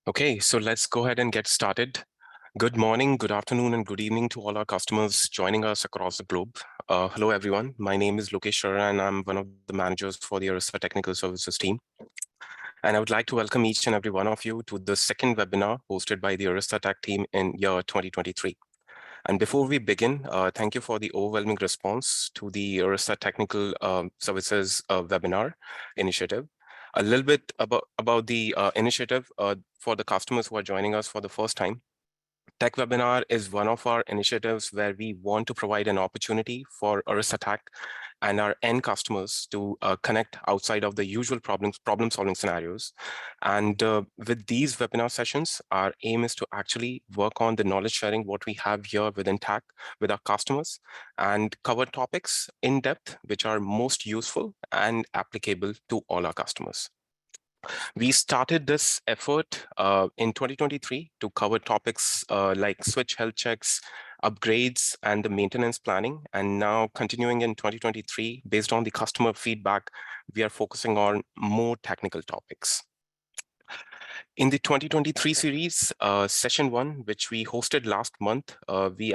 Okay, so let's go ahead and get started. Good morning, good afternoon, and good evening to all our customers joining us across the globe. Hello, everyone. My name is Lokesh Shara, and I'm one of the managers for the Arista Technical Services team. And I would like to welcome each and every one of you to the second webinar hosted by the Arista TAC team in year 2023. And before we begin, thank you for the overwhelming response to the Arista Technical Services webinar initiative. A little bit about the initiative for the customers who are joining us for the first time. Tech Webinar is one of our initiatives where we want to provide an opportunity for Arista Tech and our end customers to connect outside of the usual problem-solving scenarios. And with these webinar sessions, our aim is to actually work on the knowledge sharing, what we have here within TAC with our customers, and cover topics in depth, which are most useful and applicable to all our customers. We started this effort in 2023 to cover topics like switch health checks, upgrades, and the maintenance planning. And now continuing in 2023, based on the customer feedback, we are focusing on more technical topics. In the 2023 series, session 1, which we hosted last month, we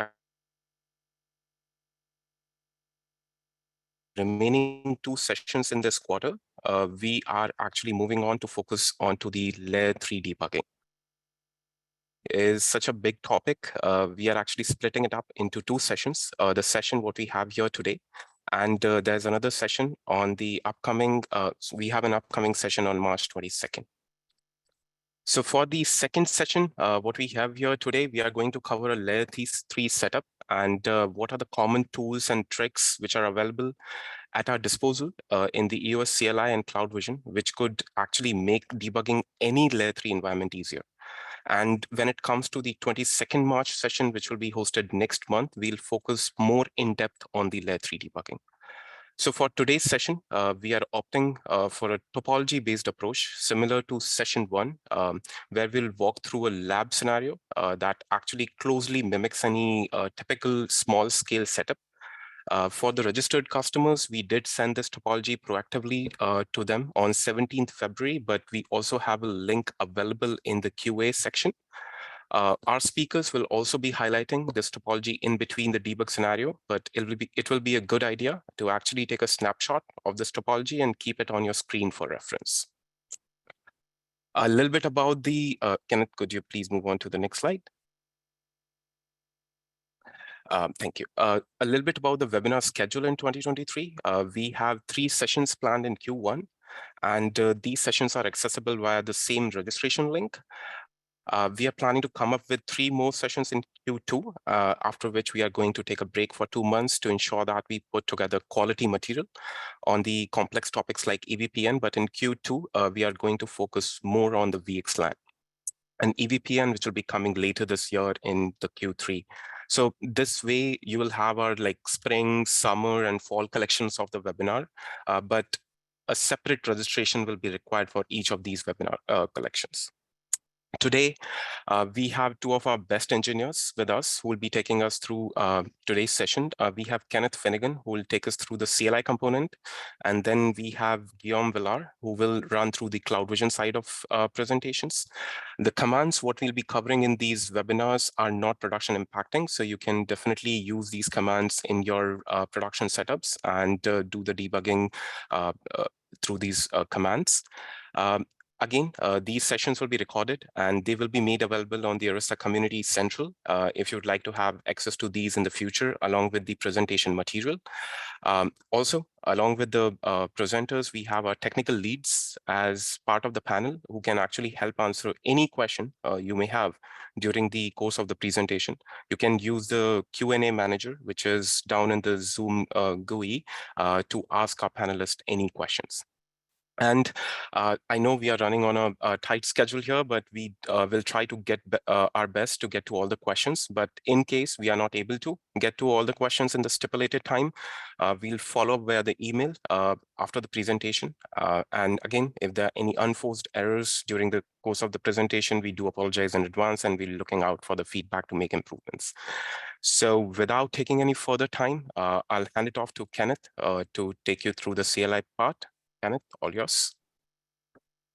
remaining 2 sessions in this quarter, we are actually moving on to focus onto the layer 3 debugging. Is such a big topic. We are actually splitting it up into 2 sessions. The session what we have here today, and there's another session on the upcoming, we have an upcoming session on March 22nd. So for the second session, what we have here today, we are going to cover a layer 3 setup and what are the common tools and tricks which are available at our disposal in the EOS CLI and Cloud Vision, which could actually make debugging any layer 3 environment easier. And when it comes to the 22nd March session, which will be hosted next month, we'll focus more in depth on the layer 3 debugging. So for today's session, we are opting for a topology-based approach similar to session 1, where we'll walk through a lab scenario that actually closely mimics any typical small-scale setup. For the registered customers, we did send this topology proactively to them on 17th February, but we also have a link available in the QA section. Our speakers will also be highlighting this topology in between the debug scenario, but it will be a good idea to actually take a snapshot of this topology and keep it on your screen for reference. A little bit about the, Kenneth, could you please move on to the next slide? Thank you. A little bit about the webinar schedule in 2023. We have 3 sessions planned in Q1, and these sessions are accessible via the same registration link. We are planning to come up with 3 more sessions in Q2, after which we are going to take a break for 2 months to ensure that we put together quality material on the complex topics like EVPN. But in Q2, we are going to focus more on the VXLAN and EVPN, which will be coming later this year in the Q3. So this way, you will have our like spring, summer, and fall collections of the webinar, but a separate registration will be required for each of these webinar collections. Today, we have 2 of our best engineers with us who will be taking us through today's session. We have Kenneth Finnegan, who will take us through the CLI component. And then we have Guillaume Villar, who will run through the Cloud Vision side of presentations. The commands, what we'll be covering in these webinars are not production impacting. So you can definitely use these commands in your production setups and do the debugging through these commands. Again, these sessions will be recorded and they will be made available on the Arista Community Central if you'd like to have access to these in the future, along with the presentation material. Also, along with the presenters, we have our technical leads as part of the panel who can actually help answer any question you may have during the course of the presentation. You can use the Q&A manager, which is down in the Zoom GUI, to ask our panelists any questions. And I know we are running on a tight schedule here, but we will try to get our best to get to all the questions. But in case we are not able to get to all the questions in the stipulated time, we'll follow up via the email after the presentation. And again, if there are any unforced errors during the course of the presentation, we do apologize in advance and we're looking out for the feedback to make improvements. So without taking any further time, I'll hand it off to Kenneth to take you through the CLI part. Kenneth, all yours.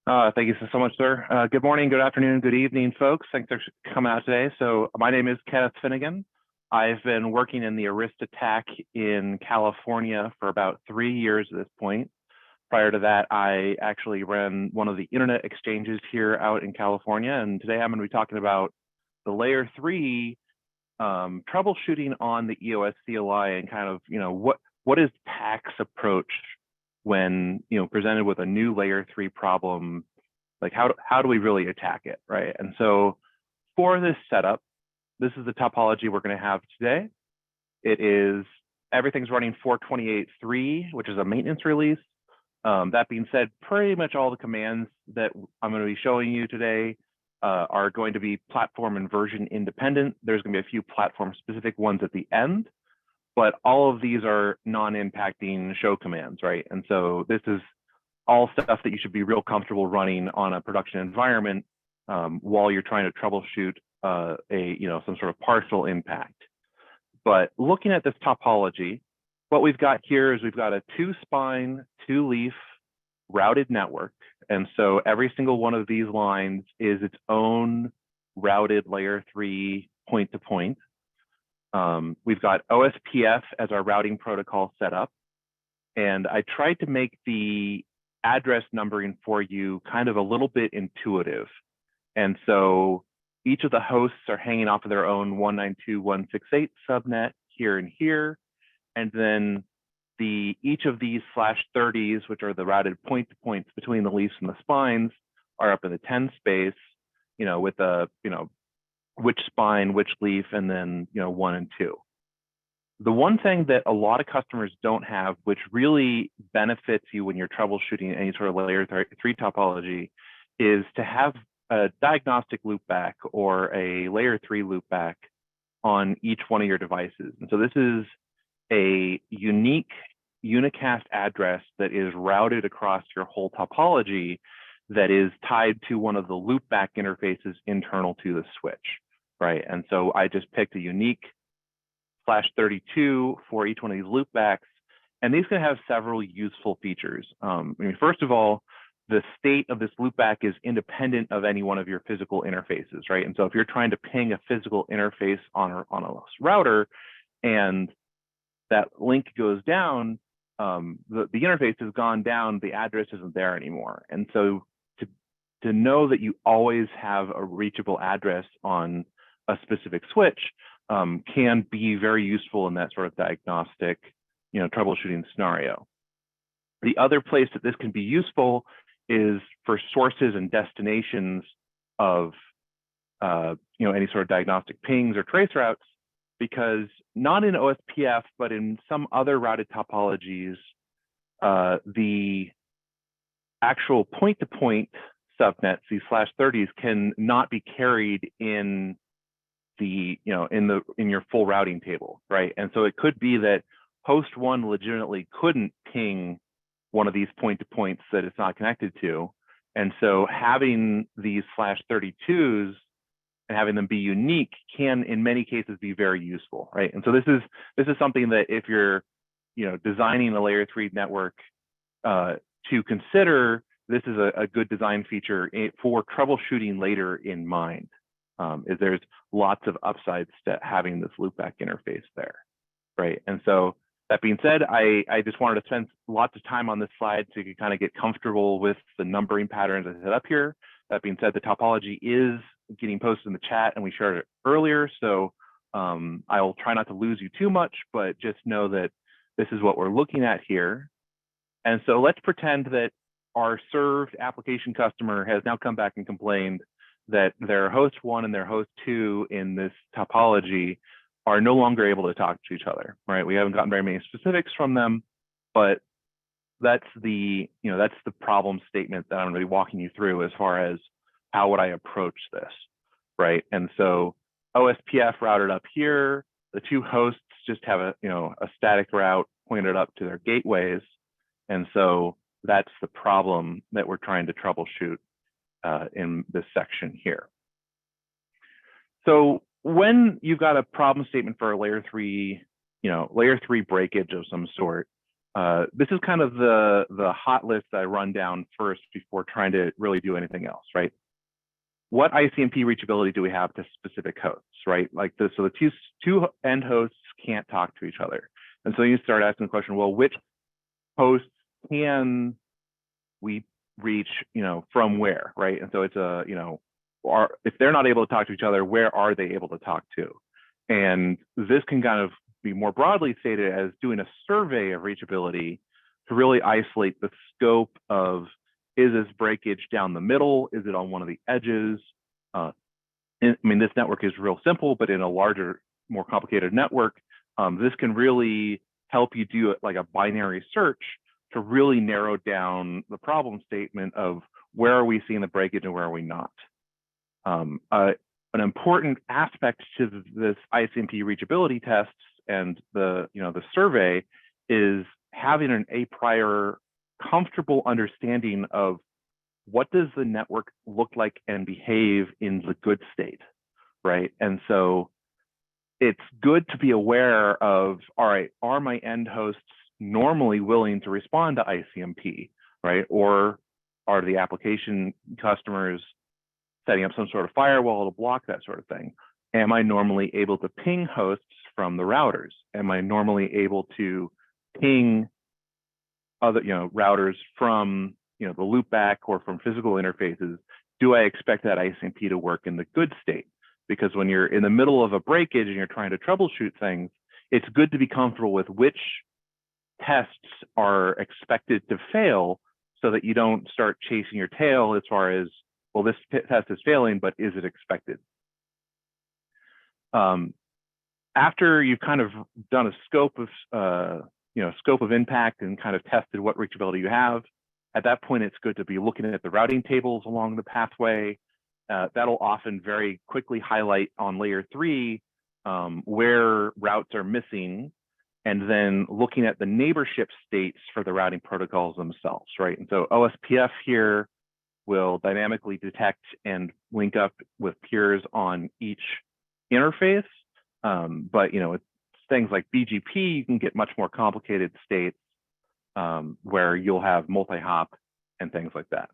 Thank you so much, sir. Good morning, good afternoon, good evening, folks. Thanks for coming out today. So my name is Kenneth Finnegan. I've been working in the Arista TAC in California for about 3 years at this point. Prior to that, I actually ran one of the internet exchanges here out in California. And today I'm going to be talking about the layer 3 troubleshooting on the EOS CLI and kind of, what is TAC's approach when, presented with a new layer 3 problem, like how do we really attack it, right? And so for this setup, this is the topology we're going to have today. It is, everything's running 428.3, which is a maintenance release. That being said, pretty much all the commands that I'm going to be showing you today are going to be platform and version independent. There's going to be a few platform specific ones at the end, but all of these are non-impacting show commands, right? And so this is all stuff that you should be real comfortable running on a production environment while you're trying to troubleshoot some sort of partial impact. But looking at this topology, what we've got here is we've got a 2-spine, 2-leaf routed network. And so every single one of these lines is its own routed layer 3 point-to-point. We've got OSPF as our routing protocol set up. And I tried to make the address numbering for you kind of a little bit intuitive. And so each of the hosts are hanging off of their own 192.168 subnet here and here. And then each of these /30s, which are the routed point-to-points between the leaves and the spines, are up in the 10 space, with a, which spine, which leaf, and then, 1 and 2. The one thing that a lot of customers don't have, which really benefits you when you're troubleshooting any sort of layer 3 topology, is to have a diagnostic loopback or a layer 3 loopback on each one of your devices. And so this is a unique unicast address that is routed across your whole topology that is tied to one of the loopback interfaces internal to the switch, right? And so I just picked a unique /32 for each one of these loopbacks, and these can have several useful features. First of all, the state of this loopback is independent of any one of your physical interfaces, right? And so if you're trying to ping a physical interface on a router and that link goes down, the interface has gone down, the address isn't there anymore. And so to know that you always have a reachable address on a specific switch can be very useful in that sort of diagnostic, troubleshooting scenario. The other place that this can be useful is for sources and destinations of, any sort of diagnostic pings or trace routes, because not in OSPF, but in some other routed topologies, the actual point-to-point subnets, these /30s, can not be carried in the, in your full routing table, right? And so it could be that host 1 legitimately couldn't ping one of these point-to-points that it's not connected to. And so having these /32s and having them be unique can, in many cases, be very useful, right? And so this is something that if you're, designing a layer 3 network to consider, this is a good design feature for troubleshooting later in mind. Is there's lots of upsides to having this loopback interface there, right? And so that being said, I just wanted to spend lots of time on this slide so you can kind of get comfortable with the numbering patterns I set up here. That being said, the topology is getting posted in the chat and we shared it earlier. So I'll try not to lose you too much, but just know that this is what we're looking at here. And so let's pretend that our served application customer has now come back and complained that their host 1 and their host 2 in this topology are no longer able to talk to each other, right? We haven't gotten very many specifics from them, but that's the problem statement that I'm going to be walking you through as far as how would I approach this, right? And so OSPF routed up here, the 2 hosts just have a static route pointed up to their gateways. And so that's the problem that we're trying to troubleshoot in this section here. So when you've got a problem statement for a layer 3, layer 3 breakage of some sort, This is kind of the hot list I run down first before trying to really do anything else, right? What ICMP reachability do we have to specific hosts, right? Like this, so the two end hosts can't talk to each other. And so you start asking the question, well, which hosts can we reach, from where, right? And so it's if they're not able to talk to each other, where are they able to talk to? And this can kind of be more broadly stated as doing a survey of reachability to really isolate the scope of, is this breakage down the middle? Is it on one of the edges? This network is real simple, but in a larger, more complicated network, this can really help you do like a binary search to really narrow down the problem statement of where are we seeing the breakage and where are we not. An important aspect to this ICMP reachability tests and the survey is having an a prior comfortable understanding of what does the network look like and behave in the good state, right? And so it's good to be aware of, all right, are my end hosts normally willing to respond to ICMP, right? Or are the application customers setting up some sort of firewall to block that sort of thing? Am I normally able to ping hosts from the routers? Am I normally able to ping other routers from the loopback or from physical interfaces? Do I expect that ICMP to work in the good state? Because when you're in the middle of a breakage and you're trying to troubleshoot things, it's good to be comfortable with which tests are expected to fail so that you don't start chasing your tail as far as, well, this test is failing, but is it expected? After you've kind of done a scope of impact and kind of tested what reachability you have, at that point, it's good to be looking at the routing tables along the pathway. That'll often very quickly highlight on layer 3 where routes are missing, and then looking at the neighborship states for the routing protocols themselves, right? And so OSPF here will dynamically detect and link up with peers on each interface. But it's things like BGP, you can get much more complicated states where you'll have multi-hop and things like that.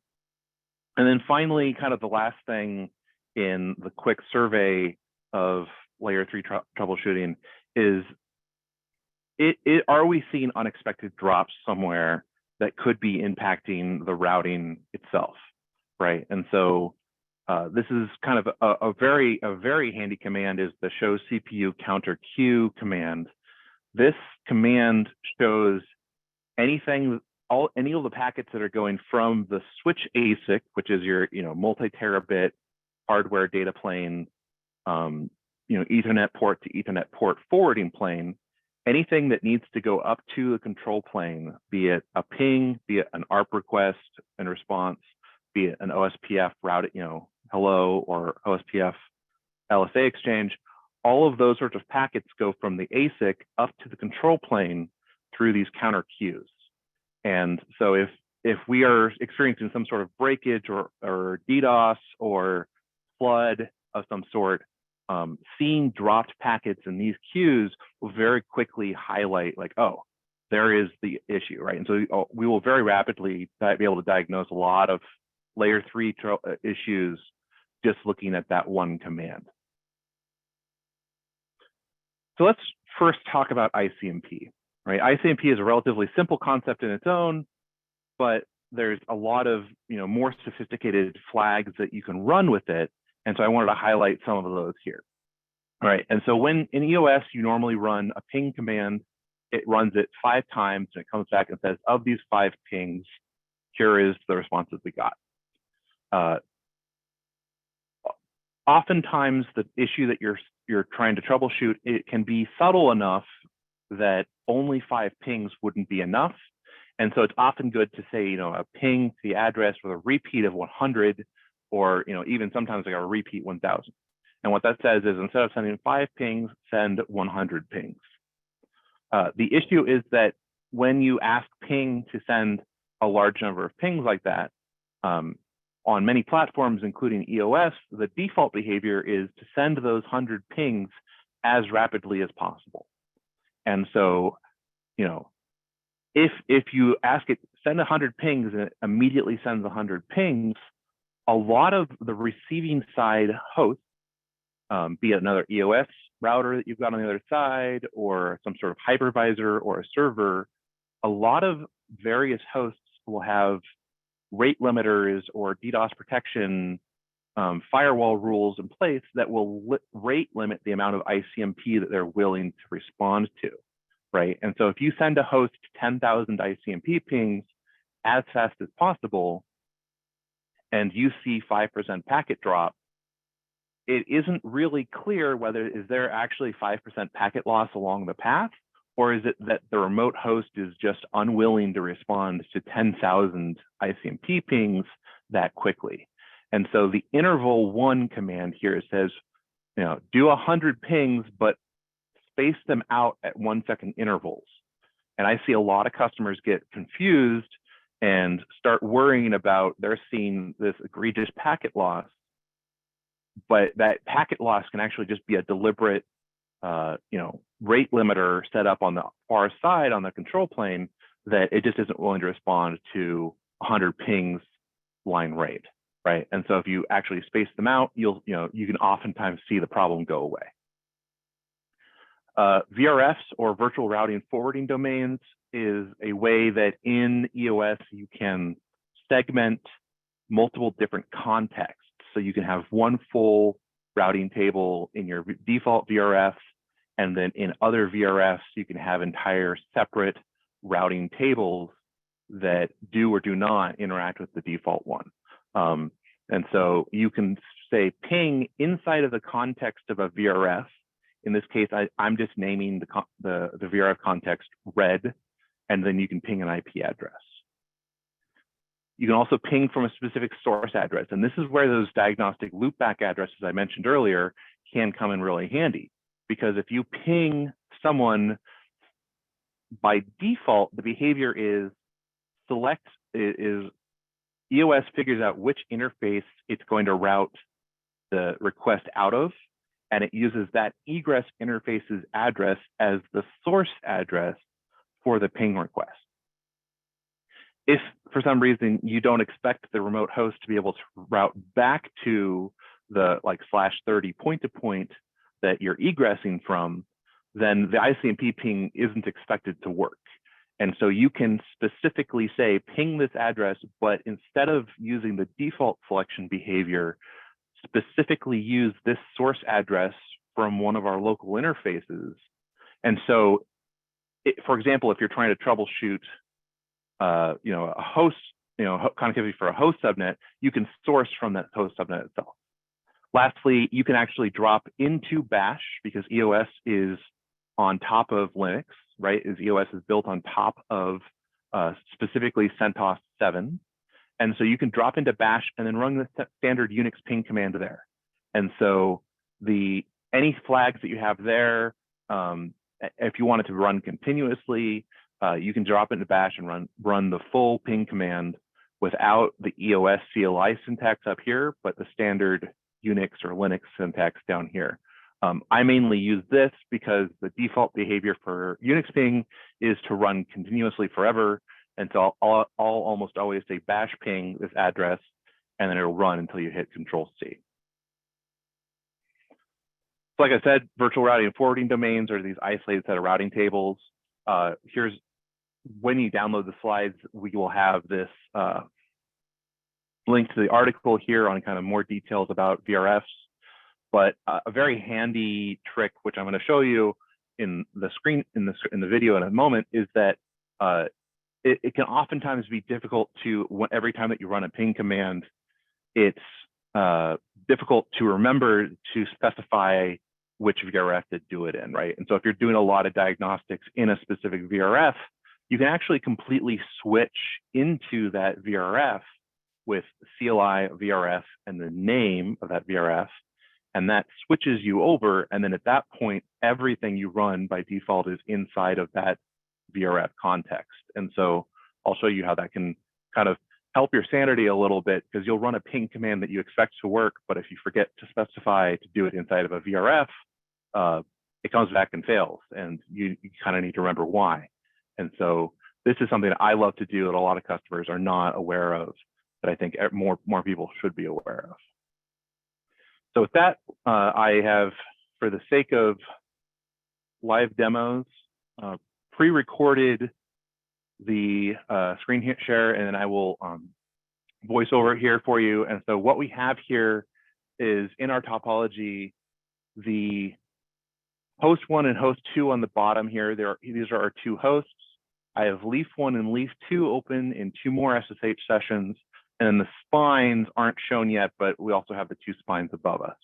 And then finally, kind of the last thing in the quick survey of layer 3 troubleshooting is, are we seeing unexpected drops somewhere that could be impacting the routing itself, right? And so this is kind of a very handy command, is the show CPU counter queue command. This command shows any of the packets that are going from the switch ASIC, which is your multi-terabit hardware data plane, Ethernet port to Ethernet port forwarding plane. Anything that needs to go up to the control plane, be it a ping, be it an ARP request and response, be it an OSPF route, hello, or OSPF LSA exchange, all of those sorts of packets go from the ASIC up to the control plane through these counter queues. And so if we are experiencing some sort of breakage or DDoS or flood of some sort, seeing dropped packets in these queues will very quickly highlight, like, oh, there is the issue, right? And so we will very rapidly be able to diagnose a lot of layer 3 issues just looking at that one command. So let's first talk about ICMP, right? ICMP is a relatively simple concept in its own, but there's a lot of more sophisticated flags that you can run with it. And so I wanted to highlight some of those here. All right, and so when in EOS, you normally run a ping command, it runs it 5 times and it comes back and says, of these 5 pings, here is the responses we got. Oftentimes the issue that you're trying to troubleshoot, it can be subtle enough that only 5 pings wouldn't be enough. And so it's often good to say, a ping to the address with a repeat of 100, or even sometimes like a repeat 1000. And what that says is, instead of sending 5 pings, send 100 pings. The issue is that when you ask ping to send a large number of pings like that, on many platforms, including EOS, the default behavior is to send those 100 pings as rapidly as possible. And so, if you ask it, send 100 pings, and it immediately sends 100 pings, a lot of the receiving side hosts, be it another EOS router that you've got on the other side, or some sort of hypervisor or a server, a lot of various hosts will have rate limiters or DDoS protection firewall rules in place that will rate limit the amount of ICMP that they're willing to respond to, right? And so if you send a host 10,000 ICMP pings as fast as possible, and you see 5% packet drop, it isn't really clear whether is there actually 5% packet loss along the path, or is it that the remote host is just unwilling to respond to 10,000 ICMP pings that quickly. And so the interval 1 command here says, do 100 pings, but space them out at 1 second intervals. And I see a lot of customers get confused and start worrying about they're seeing this egregious packet loss, but that packet loss can actually just be a deliberate rate limiter set up on the far side on the control plane that it just isn't willing to respond to 100 pings line rate, right? And so if you actually space them out, you can oftentimes see the problem go away. VRFs, or virtual routing forwarding domains, is a way that in EOS you can segment multiple different contexts. So you can have one full routing table in your default VRF, and then in other VRFs, you can have entire separate routing tables that do or do not interact with the default one. And so you can say ping inside of the context of a VRF. In this case, I'm just naming the VRF context red, and then you can ping an IP address. You can also ping from a specific source address. And this is where those diagnostic loopback addresses I mentioned earlier can come in really handy. Because if you ping someone, by default, the behavior is EOS figures out which interface it's going to route the request out of, and it uses that egress interface's address as the source address for the ping request. If for some reason you don't expect the remote host to be able to route back to the /30 point-to-point that you're egressing from, then the ICMP ping isn't expected to work. And so you can specifically say, ping this address, but instead of using the default selection behavior, specifically use this source address from one of our local interfaces. And so, for example, if you're trying to troubleshoot a host, connectivity for a host subnet, you can source from that host subnet itself. Lastly, you can actually drop into Bash, because EOS is on top of Linux, right? EOS is built on top of specifically CentOS 7. And so you can drop into Bash and then run the standard Unix ping command there. And so any flags that you have there, if you want it to run continuously, you can drop into Bash and run the full ping command without the EOS CLI syntax up here, but the standard Unix or Linux syntax down here. I mainly use this because the default behavior for Unix ping is to run continuously forever. And so I'll almost always say bash ping this address, and then it'll run until you hit Control-C. So like I said, virtual routing and forwarding domains are these isolated set of routing tables. Here's when you download the slides, we will have this link to the article here on kind of more details about VRFs. But a very handy trick, which I'm going to show you in the screen in the video in a moment, is that it can oftentimes be difficult to, every time that you run a ping command, it's difficult to remember to specify which VRF to do it in, right? And so if you're doing a lot of diagnostics in a specific VRF, you can actually completely switch into that VRF with CLI VRF and the name of that VRF. And that switches you over. And then at that point, everything you run by default is inside of that VRF context. And so I'll show you how that can kind of help your sanity a little bit, because you'll run a ping command that you expect to work, but if you forget to specify to do it inside of a VRF, it comes back and fails, and you kind of need to remember why. And so this is something that I love to do that a lot of customers are not aware of, that I think more people should be aware of. So with that, I have, for the sake of live demos, pre-recorded the screen share, and then I will voice over it here for you. And so what we have here is, in our topology, the host 1 and host 2 on the bottom here. These are our two hosts. I have leaf 1 and leaf 2 open in 2 more SSH sessions, and then the spines aren't shown yet, but we also have the 2 spines above us.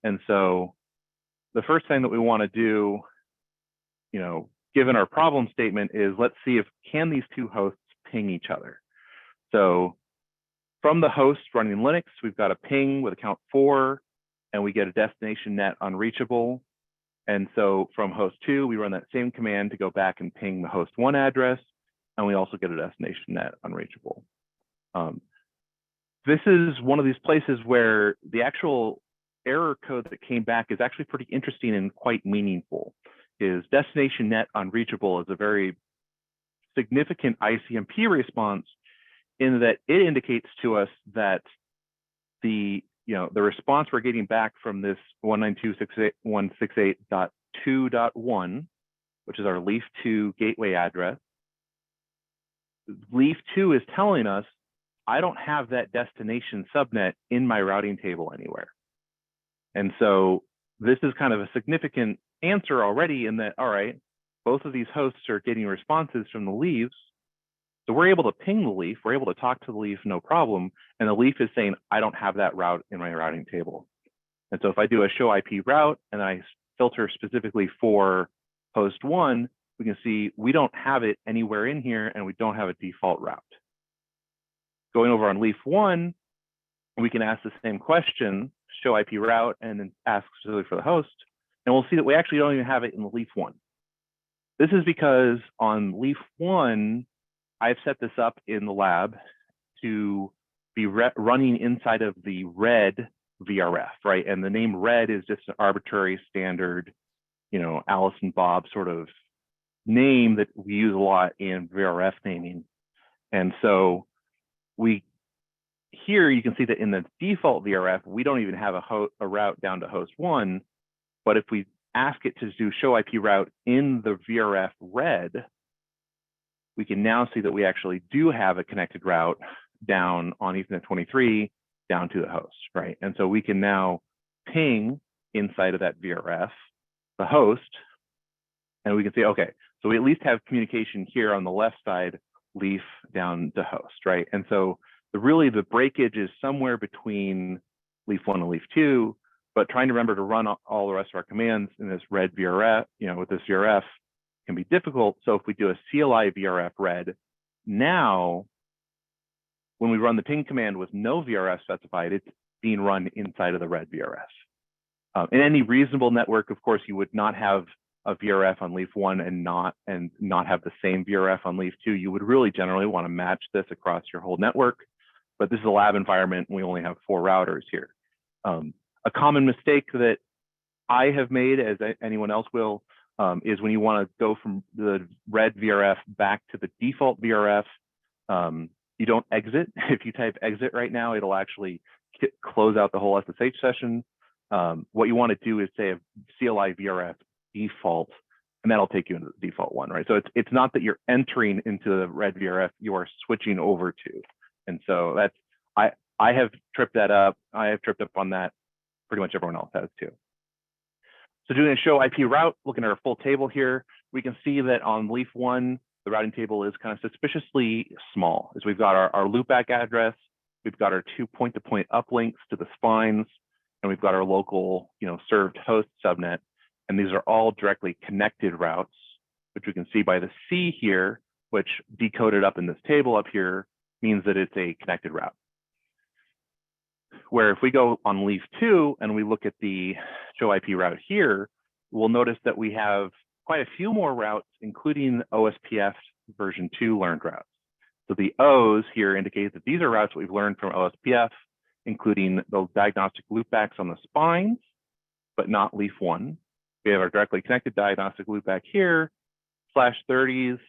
And so the first thing that we want to do, given our problem statement, is let's see if can these 2 hosts ping each other. So from the host running Linux, we've got a ping with account 4, and we get a destination net unreachable. And so from host 2, we run that same command to go back and ping the host 1 address, and we also get a destination net unreachable. This is one of these places where the actual error code that came back is actually pretty interesting and quite meaningful. Is destination net unreachable is a very significant ICMP response, in that it indicates to us that the response we're getting back from this 192.168.2.1, which is our leaf 2 gateway address, leaf 2 is telling us, I don't have that destination subnet in my routing table anywhere. And so this is kind of a significant answer already, in that, all right, both of these hosts are getting responses from the leaves. So we're able to ping the leaf, we're able to talk to the leaf, no problem. And the leaf is saying, I don't have that route in my routing table. And so if I do a show IP route and I filter specifically for host 1, we can see we don't have it anywhere in here, and we don't have a default route. Going over on leaf 1, we can ask the same question, show IP route, and then ask specifically for the host. And we'll see that we actually don't even have it in the leaf 1. This is because on leaf 1, I've set this up in the lab to be running inside of the red VRF, right? And the name red is just an arbitrary standard, Alice and Bob sort of name that we use a lot in VRF naming. And so here you can see that in the default VRF, we don't even have a route down to host 1. But if we ask it to do show IP route in the VRF red, we can now see that we actually do have a connected route down on Ethernet 23 down to the host, right? And so we can now ping inside of that VRF, the host, and we can say, okay, so we at least have communication here on the left side, leaf down to host, right? And so really the breakage is somewhere between leaf 1 and leaf 2, but trying to remember to run all the rest of our commands in this red VRF, with this VRF, can be difficult. So if we do a CLI VRF red, now when we run the ping command with no VRF specified, it's being run inside of the red VRF. In any reasonable network, of course, you would not have a VRF on leaf 1 and not have the same VRF on leaf 2. You would really generally want to match this across your whole network. But this is a lab environment, and we only have 4 routers here. A common mistake that I have made, as anyone else will, is when you want to go from the red VRF back to the default VRF, you don't exit. If you type exit right now, it'll actually close out the whole SSH session. What you want to do is say a CLI VRF default, and that'll take you into the default one, right? So it's not that you're entering into the red VRF, you are switching over to. And so that's, I have tripped that up. I have tripped up on that. Pretty much everyone else has too. So doing a show IP route, looking at our full table here, we can see that on leaf 1, the routing table is kind of suspiciously small. As we've got our loopback address, we've got our 2 point-to-point uplinks to the spines, and we've got our local, served host subnet. And these are all directly connected routes, which we can see by the C here, which decoded up in this table up here means that it's a connected route. Where if we go on leaf 2 and we look at the show IP route here, we'll notice that we have quite a few more routes, including OSPF version 2 learned routes. So the O's here indicate that these are routes that we've learned from OSPF, including those diagnostic loopbacks on the spines, but not leaf 1. We have our directly connected diagnostic loopback here, /30s,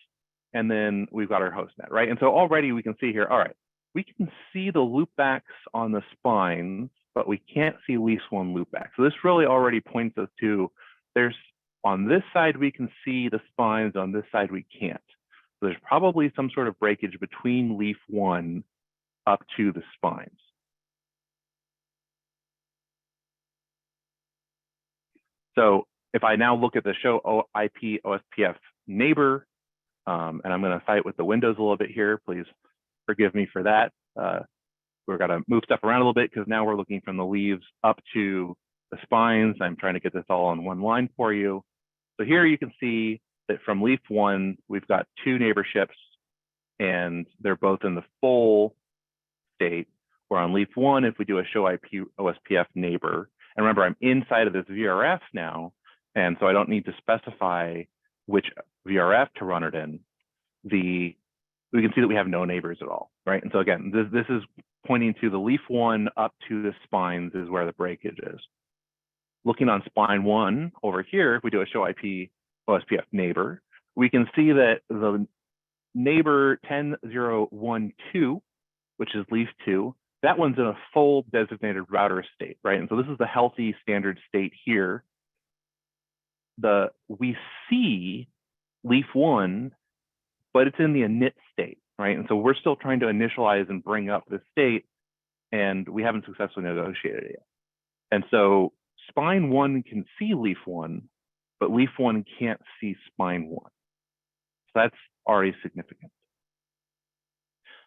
and then we've got our host net, right? And so already we can see here, all right, we can see the loopbacks on the spines, but we can't see leaf one loopback. So this really already points us to, there's on this side, we can see the spines, on this side, we can't. So there's probably some sort of breakage between leaf one up to the spines. So if I now look at the show IP OSPF neighbor, and I'm going to fight with the windows a little bit here, please forgive me for that. We're going to move stuff around a little bit because now we're looking from the leaves up to the spines. I'm trying to get this all on one line for you. So here you can see that from leaf one, we've got two neighborships, and they're both in the full state. Where on leaf one, if we do a show IP OSPF neighbor, and remember, I'm inside of this VRF now, and so I don't need to specify which VRF to run it in. We can see that we have no neighbors at all, right? And so again, this is pointing to the leaf one up to the spines is where the breakage is. Looking on spine one over here, if we do a show IP OSPF neighbor, we can see that the neighbor 10012, which is leaf two, that one's in a full designated router state, right? And so this is the healthy standard state here. We see leaf one, but it's in the init state, right? And so we're still trying to initialize and bring up the state, and we haven't successfully negotiated it yet. And so spine one can see leaf one, but leaf one can't see spine one. So that's already significant.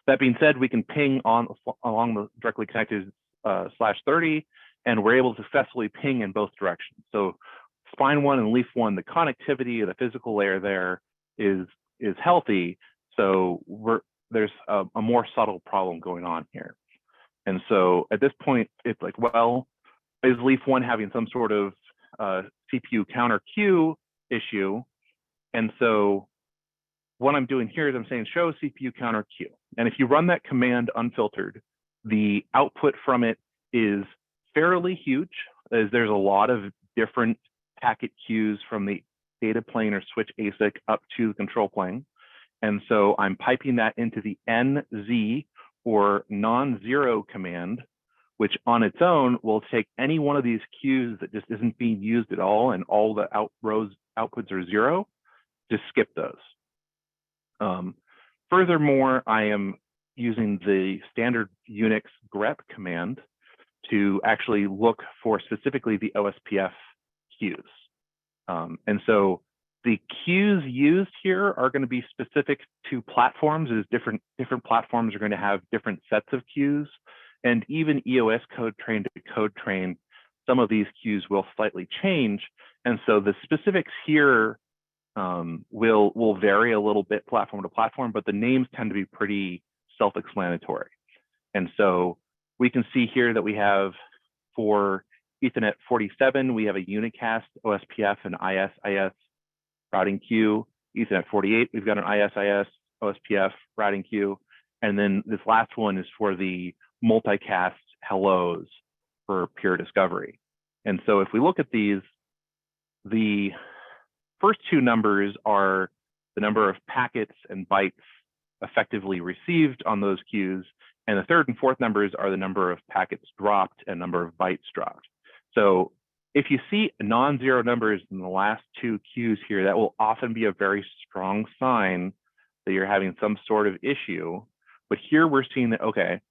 That being said, we can ping along the directly connected /30, and we're able to successfully ping in both directions. So spine one and leaf one, the connectivity of the physical layer there is healthy. So there's a more subtle problem going on here. And so at this point, it's like, well, is leaf one having some sort of CPU counter queue issue? And so what I'm doing here is I'm saying show CPU counter queue. And if you run that command unfiltered, the output from it is fairly huge, as there's a lot of different packet queues from the data plane or switch ASIC up to the control plane. And so I'm piping that into the NZ or non-zero command, which on its own will take any one of these queues that just isn't being used at all and all the outputs are zero, just skip those. Furthermore, I am using the standard Unix grep command to actually look for specifically the OSPF queues. And so the queues used here are going to be specific to platforms, as different platforms are going to have different sets of queues. And even EOS code train to code train, some of these queues will slightly change. And so the specifics here will vary a little bit platform to platform, but the names tend to be pretty self-explanatory. And so we can see here that we have for Ethernet 47, we have a unicast OSPF and ISIS routing queue. Ethernet 48, we've got an ISIS OSPF routing queue. And then this last one is for the multicast hellos for pure discovery. And so if we look at these, the first two numbers are the number of packets and bytes effectively received on those queues. And the third and fourth numbers are the number of packets dropped and number of bytes dropped. So if you see non-zero numbers in the last two queues here, that will often be a very strong sign that you're having some sort of issue. But here we're seeing that, okay,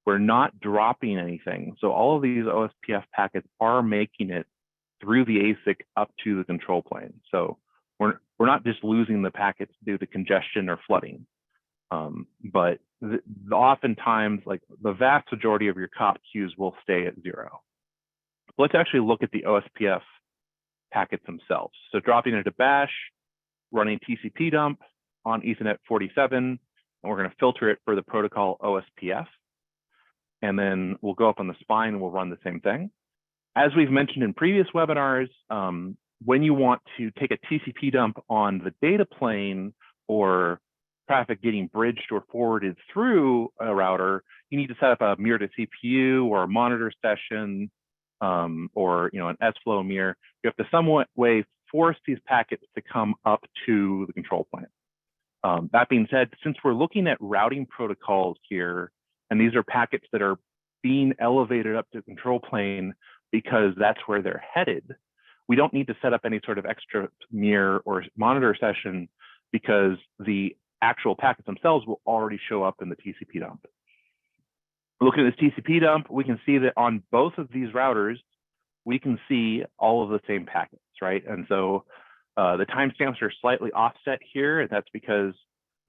we're not dropping anything. So all of these OSPF packets are making it through the ASIC up to the control plane. So we're not just losing the packets due to congestion or flooding. But oftentimes, like the vast majority of your COP queues will stay at zero. Let's actually look at the OSPF packets themselves. So dropping into bash, running TCP dump on Ethernet 47, and we're going to filter it for the protocol OSPF. And then we'll go up on the spine and we'll run the same thing. As we've mentioned in previous webinars, when you want to take a TCP dump on the data plane or traffic getting bridged or forwarded through a router, you need to set up a mirror to CPU or a monitor session or an S-flow mirror. You have to some way force these packets to come up to the control plane. That being said, since we're looking at routing protocols here, and these are packets that are being elevated up to control plane because that's where they're headed, we don't need to set up any sort of extra mirror or monitor session because the actual packets themselves will already show up in the TCP dump. Looking at this TCP dump, we can see that on both of these routers, we can see all of the same packets, right? And so the timestamps are slightly offset here, and that's because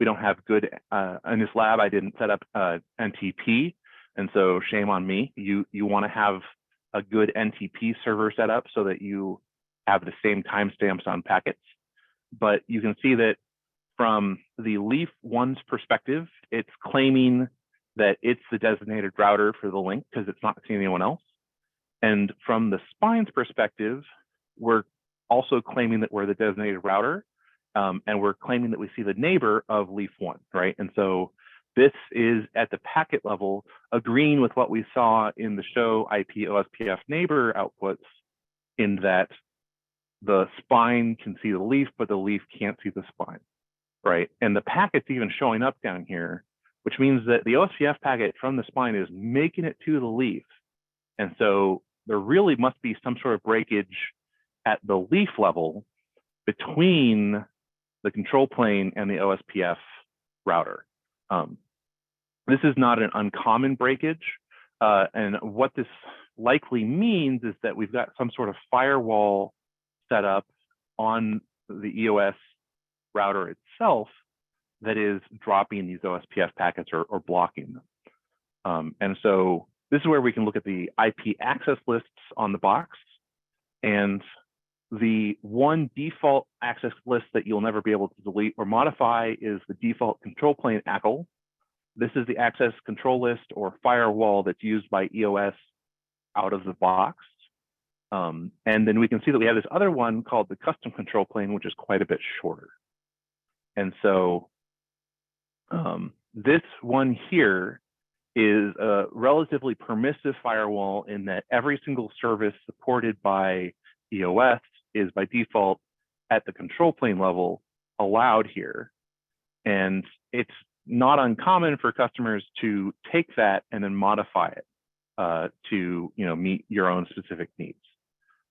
we don't have good, in this lab, I didn't set up NTP, and so shame on me. You wanna have a good NTP server set up so that you have the same timestamps on packets. But you can see that from the leaf one's perspective, it's claiming that it's the designated router for the link because it's not seeing anyone else. And from the spine's perspective, we're also claiming that we're the designated router, and we're claiming that we see the neighbor of leaf one, right? And so this is at the packet level, agreeing with what we saw in the show IP OSPF neighbor outputs, in that the spine can see the leaf, but the leaf can't see the spine, right? And the packet's even showing up down here, which means that the OSPF packet from the spine is making it to the leaf. And so there really must be some sort of breakage at the leaf level between the control plane and the OSPF router. This is not an uncommon breakage. And what this likely means is that we've got some sort of firewall set up on the EOS router itself that is dropping these OSPF packets or blocking them. And so this is where we can look at the IP access lists on the box. And the one default access list that you'll never be able to delete or modify is the default control plane ACL. This is the access control list or firewall that's used by EOS out of the box. And then we can see that we have this other one called the custom control plane, which is quite a bit shorter. And so this one here is a relatively permissive firewall in that every single service supported by EOS is by default at the control plane level allowed here. And it's not uncommon for customers to take that and then modify it to meet your own specific needs.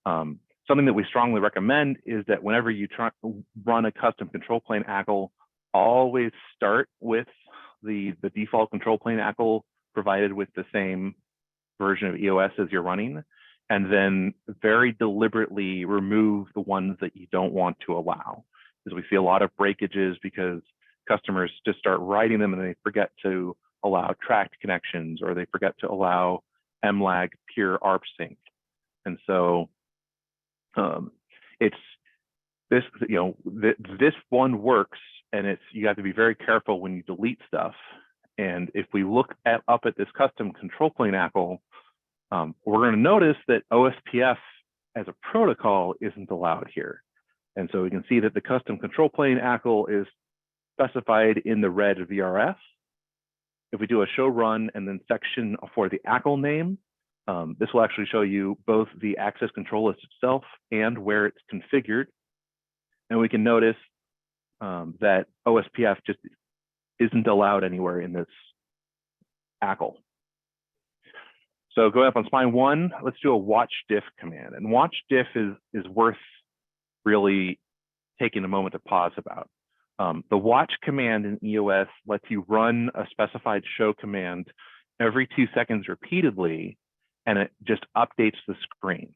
Something that we strongly recommend is that whenever you try to run a custom control plane ACL, always start with the default control plane ACL provided with the same version of EOS as you're running, and then very deliberately remove the ones that you don't want to allow. Because we see a lot of breakages because customers just start writing them and they forget to allow tracked connections, or they forget to allow MLAG pure ARP sync. And so it's this, this one works, and you have to be very careful when you delete stuff. And if we look up at this custom control plane ACL, we're going to notice that OSPF as a protocol isn't allowed here. And so we can see that the custom control plane ACL is specified in the red VRF. If we do a show run and then section for the ACL name, this will actually show you both the access control list itself and where it's configured. And we can notice that OSPF just isn't allowed anywhere in this ACL. So going up on spine one, let's do a watch diff command. And watch diff is worth really taking a moment to pause about. The watch command in EOS lets you run a specified show command every 2 seconds repeatedly, and it just updates the screen.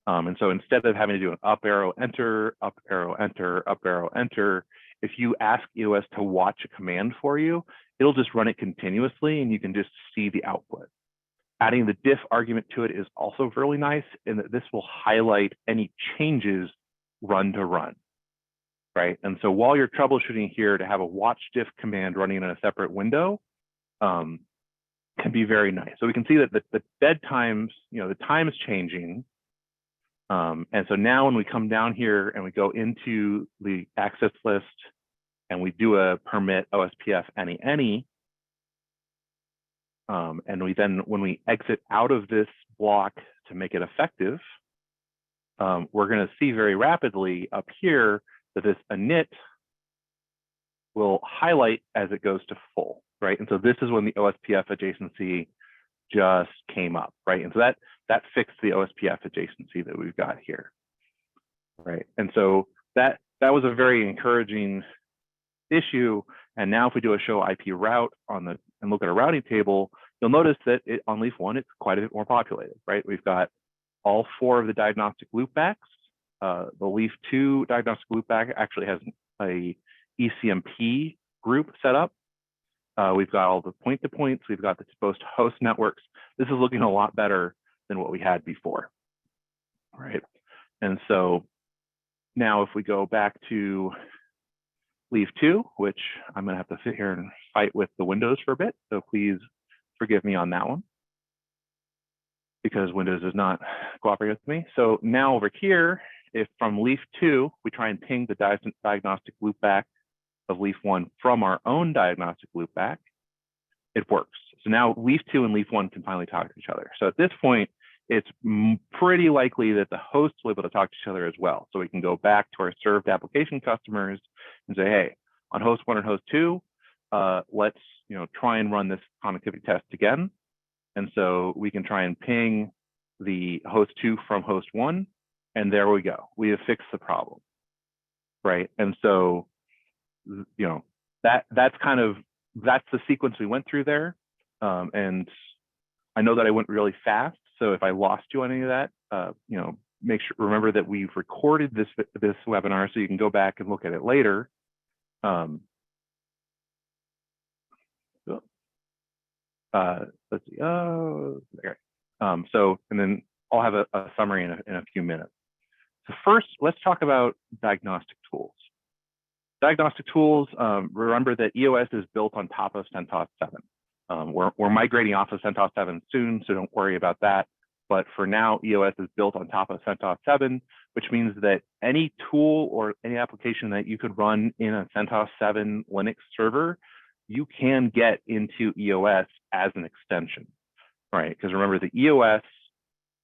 And so instead of having to do an up arrow enter, up arrow enter, up arrow enter, if you ask EOS to watch a command for you, it'll just run it continuously and you can just see the output. Adding the diff argument to it is also really nice in that this will highlight any changes run to run, right? And so while you're troubleshooting here, to have a watch diff command running in a separate window can be very nice. So we can see that the dead times, the time is changing. And so now when we come down here and we go into the access list and we do a permit OSPF any, and we then, when we exit out of this block to make it effective, we're going to see very rapidly up here that this init will highlight as it goes to full, right? And so this is when the OSPF adjacency just came up, right? And so that fixed the OSPF adjacency that we've got here, right? And so that was a very encouraging issue. And now if we do a show IP route and look at a routing table, you'll notice that on leaf 1, it's quite a bit more populated, right? We've got all 4 of the diagnostic loopbacks. The leaf 2 diagnostic loopback actually has a ECMP group set up. We've got all the point-to-points. We've got the exposed host networks. This is looking a lot better than what we had before, right? And so now if we go back to leaf 2, which I'm going to have to sit here and fight with the Windows for a bit, so please forgive me on that one, because Windows does not cooperate with me. So now over here, if from leaf 2, we try and ping the diagnostic loopback of leaf 1 from our own diagnostic loopback, it works. So now leaf 2 and leaf 1 can finally talk to each other. So at this point, it's pretty likely that the hosts will be able to talk to each other as well. So we can go back to our served application customers and say, hey, on host 1 and host 2, let's try and run this connectivity test again. And so we can try and ping the host 2 from host 1, and there we go. We have fixed the problem, right? And so, that's the sequence we went through there. And I know that I went really fast, so if I lost you on any of that, remember that we've recorded this webinar, so you can go back and look at it later. Let's see. Oh, there. So, and then I'll have a summary in a few minutes. So first, let's talk about diagnostic tools. Diagnostic tools, remember that EOS is built on top of CentOS 7. We're migrating off of CentOS 7 soon, so don't worry about that. But for now, EOS is built on top of CentOS 7, which means that any tool or any application that you could run in a CentOS 7 Linux server, you can get into EOS as an extension, right? Because remember, the EOS,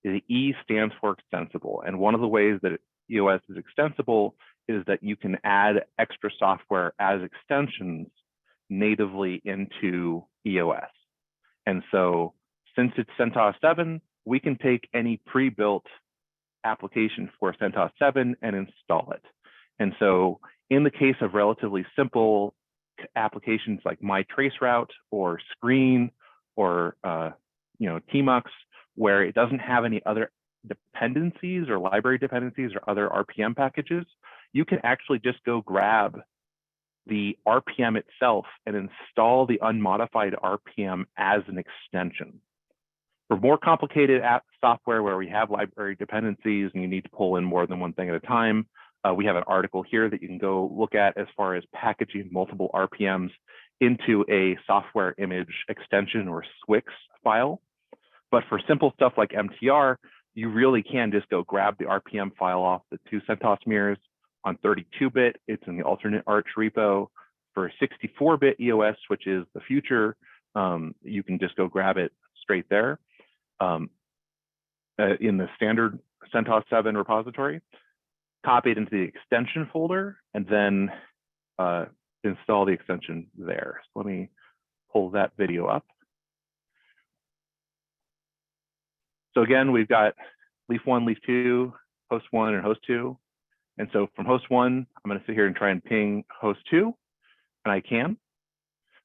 the E stands for extensible. And one of the ways that EOS is extensible is that you can add extra software as extensions natively into EOS. And so since it's CentOS 7, we can take any pre-built application for CentOS 7 and install it. And so in the case of relatively simple applications like My Traceroute or Screen or TMUX, where it doesn't have any other dependencies or library dependencies or other RPM packages, you can actually just go grab the RPM itself and install the unmodified RPM as an extension. For more complicated app software where we have library dependencies and you need to pull in more than one thing at a time, we have an article here that you can go look at as far as packaging multiple RPMs into a software image extension or SWIX file. But for simple stuff like MTR, you really can just go grab the RPM file off the 2 CentOS mirrors. On 32-bit, it's in the alternate arch repo. For 64-bit EOS, which is the future, you can just go grab it straight there in the standard CentOS 7 repository, copy it into the extension folder, and then install the extension there. So let me pull that video up. So again, we've got leaf 1, leaf 2, host 1, and host 2. And so from host 1, I'm going to sit here and try and ping host 2, and I can.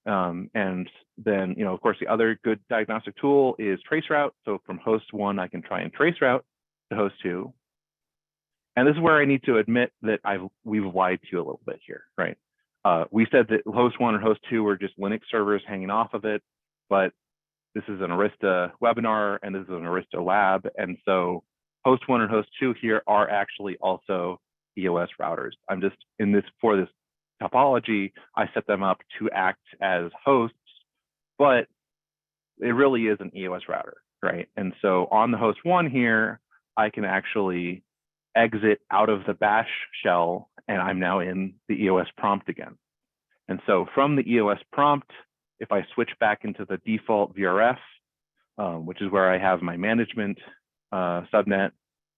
And then, of course, the other good diagnostic tool is traceroute. So from host 1, I can try and traceroute to host 2. And this is where I need to admit that we've lied to you a little bit here, right? We said that host 1 and host 2 were just Linux servers hanging off of it, but this is an Arista webinar and this is an Arista lab. And so host 1 and host 2 here are actually also EOS routers. I'm just for this topology, I set them up to act as hosts, but it really is an EOS router, right? And so on the host 1 here, I can actually exit out of the bash shell and I'm now in the EOS prompt again. And so from the EOS prompt, if I switch back into the default VRF, which is where I have my management subnet,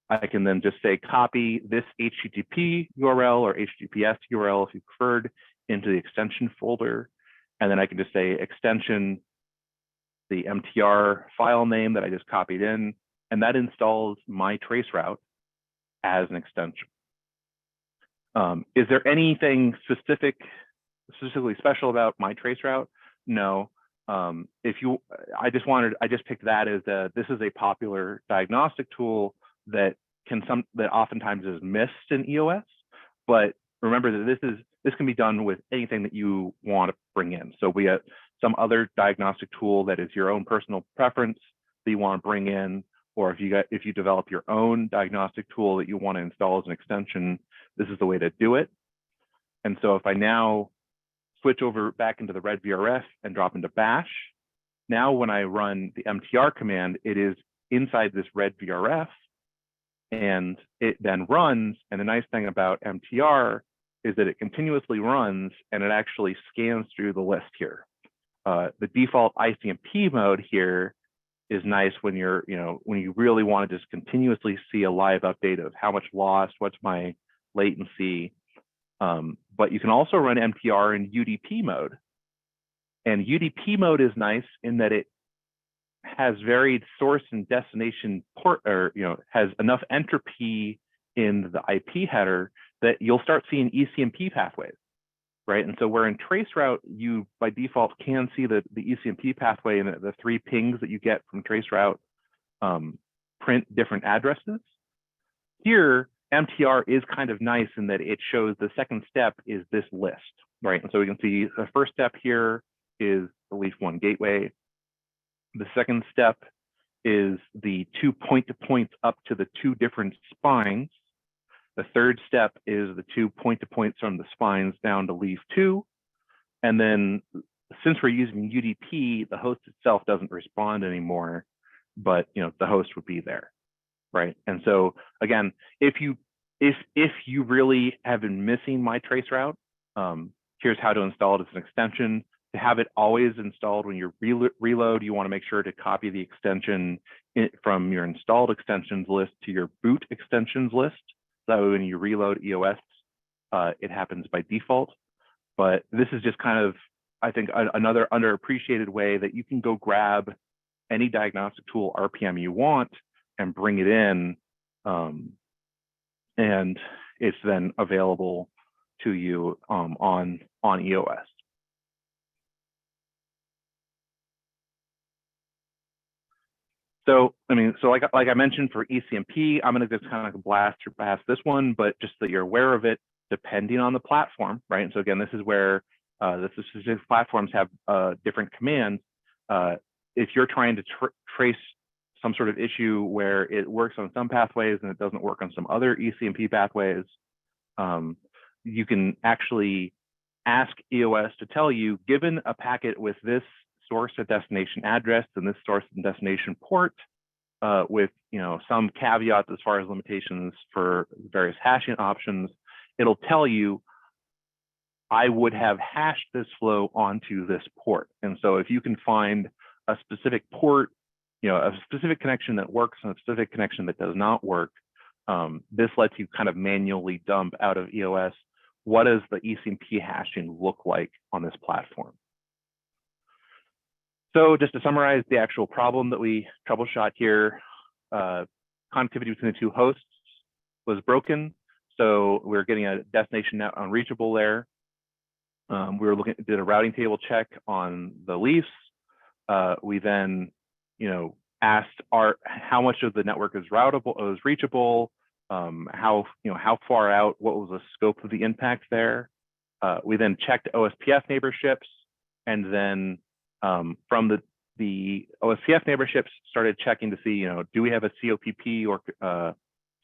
I can then just say copy this HTTP URL or HTTPS URL if you preferred into the extension folder, and then I can just say extension, the MTR file name that I just copied in, and that installs my traceroute as an extension. Is there anything specifically special about my traceroute? No. I just picked that as this is a popular diagnostic tool that oftentimes is missed in EOS, but remember that this can be done with anything that you want to bring in. So we have some other diagnostic tool that is your own personal preference that you want to bring in, or if you develop your own diagnostic tool that you want to install as an extension, this is the way to do it. And so if I now switch over back into the red VRF and drop into bash, now when I run the MTR command, it is inside this red VRF, and it then runs. And the nice thing about MTR is that it continuously runs, and it actually scans through the list here. The default ICMP mode here is nice when when you really want to just continuously see a live update of how much lost, what's my latency. But you can also run MTR in UDP mode. And UDP mode is nice in that it has varied source and destination port, or has enough entropy in the IP header that you'll start seeing ECMP pathways, right? And so where in traceroute, you by default can see the ECMP pathway and the 3 pings that you get from traceroute print different addresses. Here, MTR is kind of nice in that it shows the second step is this list, right? And so we can see the first step here is the leaf-1 gateway. The second step is the 2 point-to-points up to the 2 different spines. The third step is the 2 point-to-points from the spines down to leaf-2. And then since we're using UDP, the host itself doesn't respond anymore, but the host would be there, right? And so again, if you really have been missing my traceroute, here's how to install it as an extension. To have it always installed when you reload, you want to make sure to copy the extension from your installed extensions list to your boot extensions list. So that way when you reload EOS, it happens by default. But this is just kind of, I think, another underappreciated way that you can go grab any diagnostic tool RPM you want and bring it in, and it's then available to you on EOS. So, like I mentioned for ECMP, I'm going to just kind of blast past this one, but just so you're aware of it, depending on the platform, right? And so again, this is where the specific platforms have different commands. If you're trying to trace some sort of issue where it works on some pathways and it doesn't work on some other ECMP pathways, you can actually ask EOS to tell you, given a packet with this source and destination address and this source and destination port, with some caveats as far as limitations for various hashing options, it'll tell you, I would have hashed this flow onto this port. And so if you can find a specific port, a specific connection that works and a specific connection that does not work, this lets you kind of manually dump out of EOS, what does the ECMP hashing look like on this platform? So just to summarize the actual problem that we troubleshot here, connectivity between the 2 hosts was broken. So we're getting a destination net unreachable there. We were did a routing table check on the leafs. We then, asked how much of the network is reachable, how far out, what was the scope of the impact there. We then checked OSPF neighborships, and then from the OSPF neighborships started checking to see, do we have a COPP or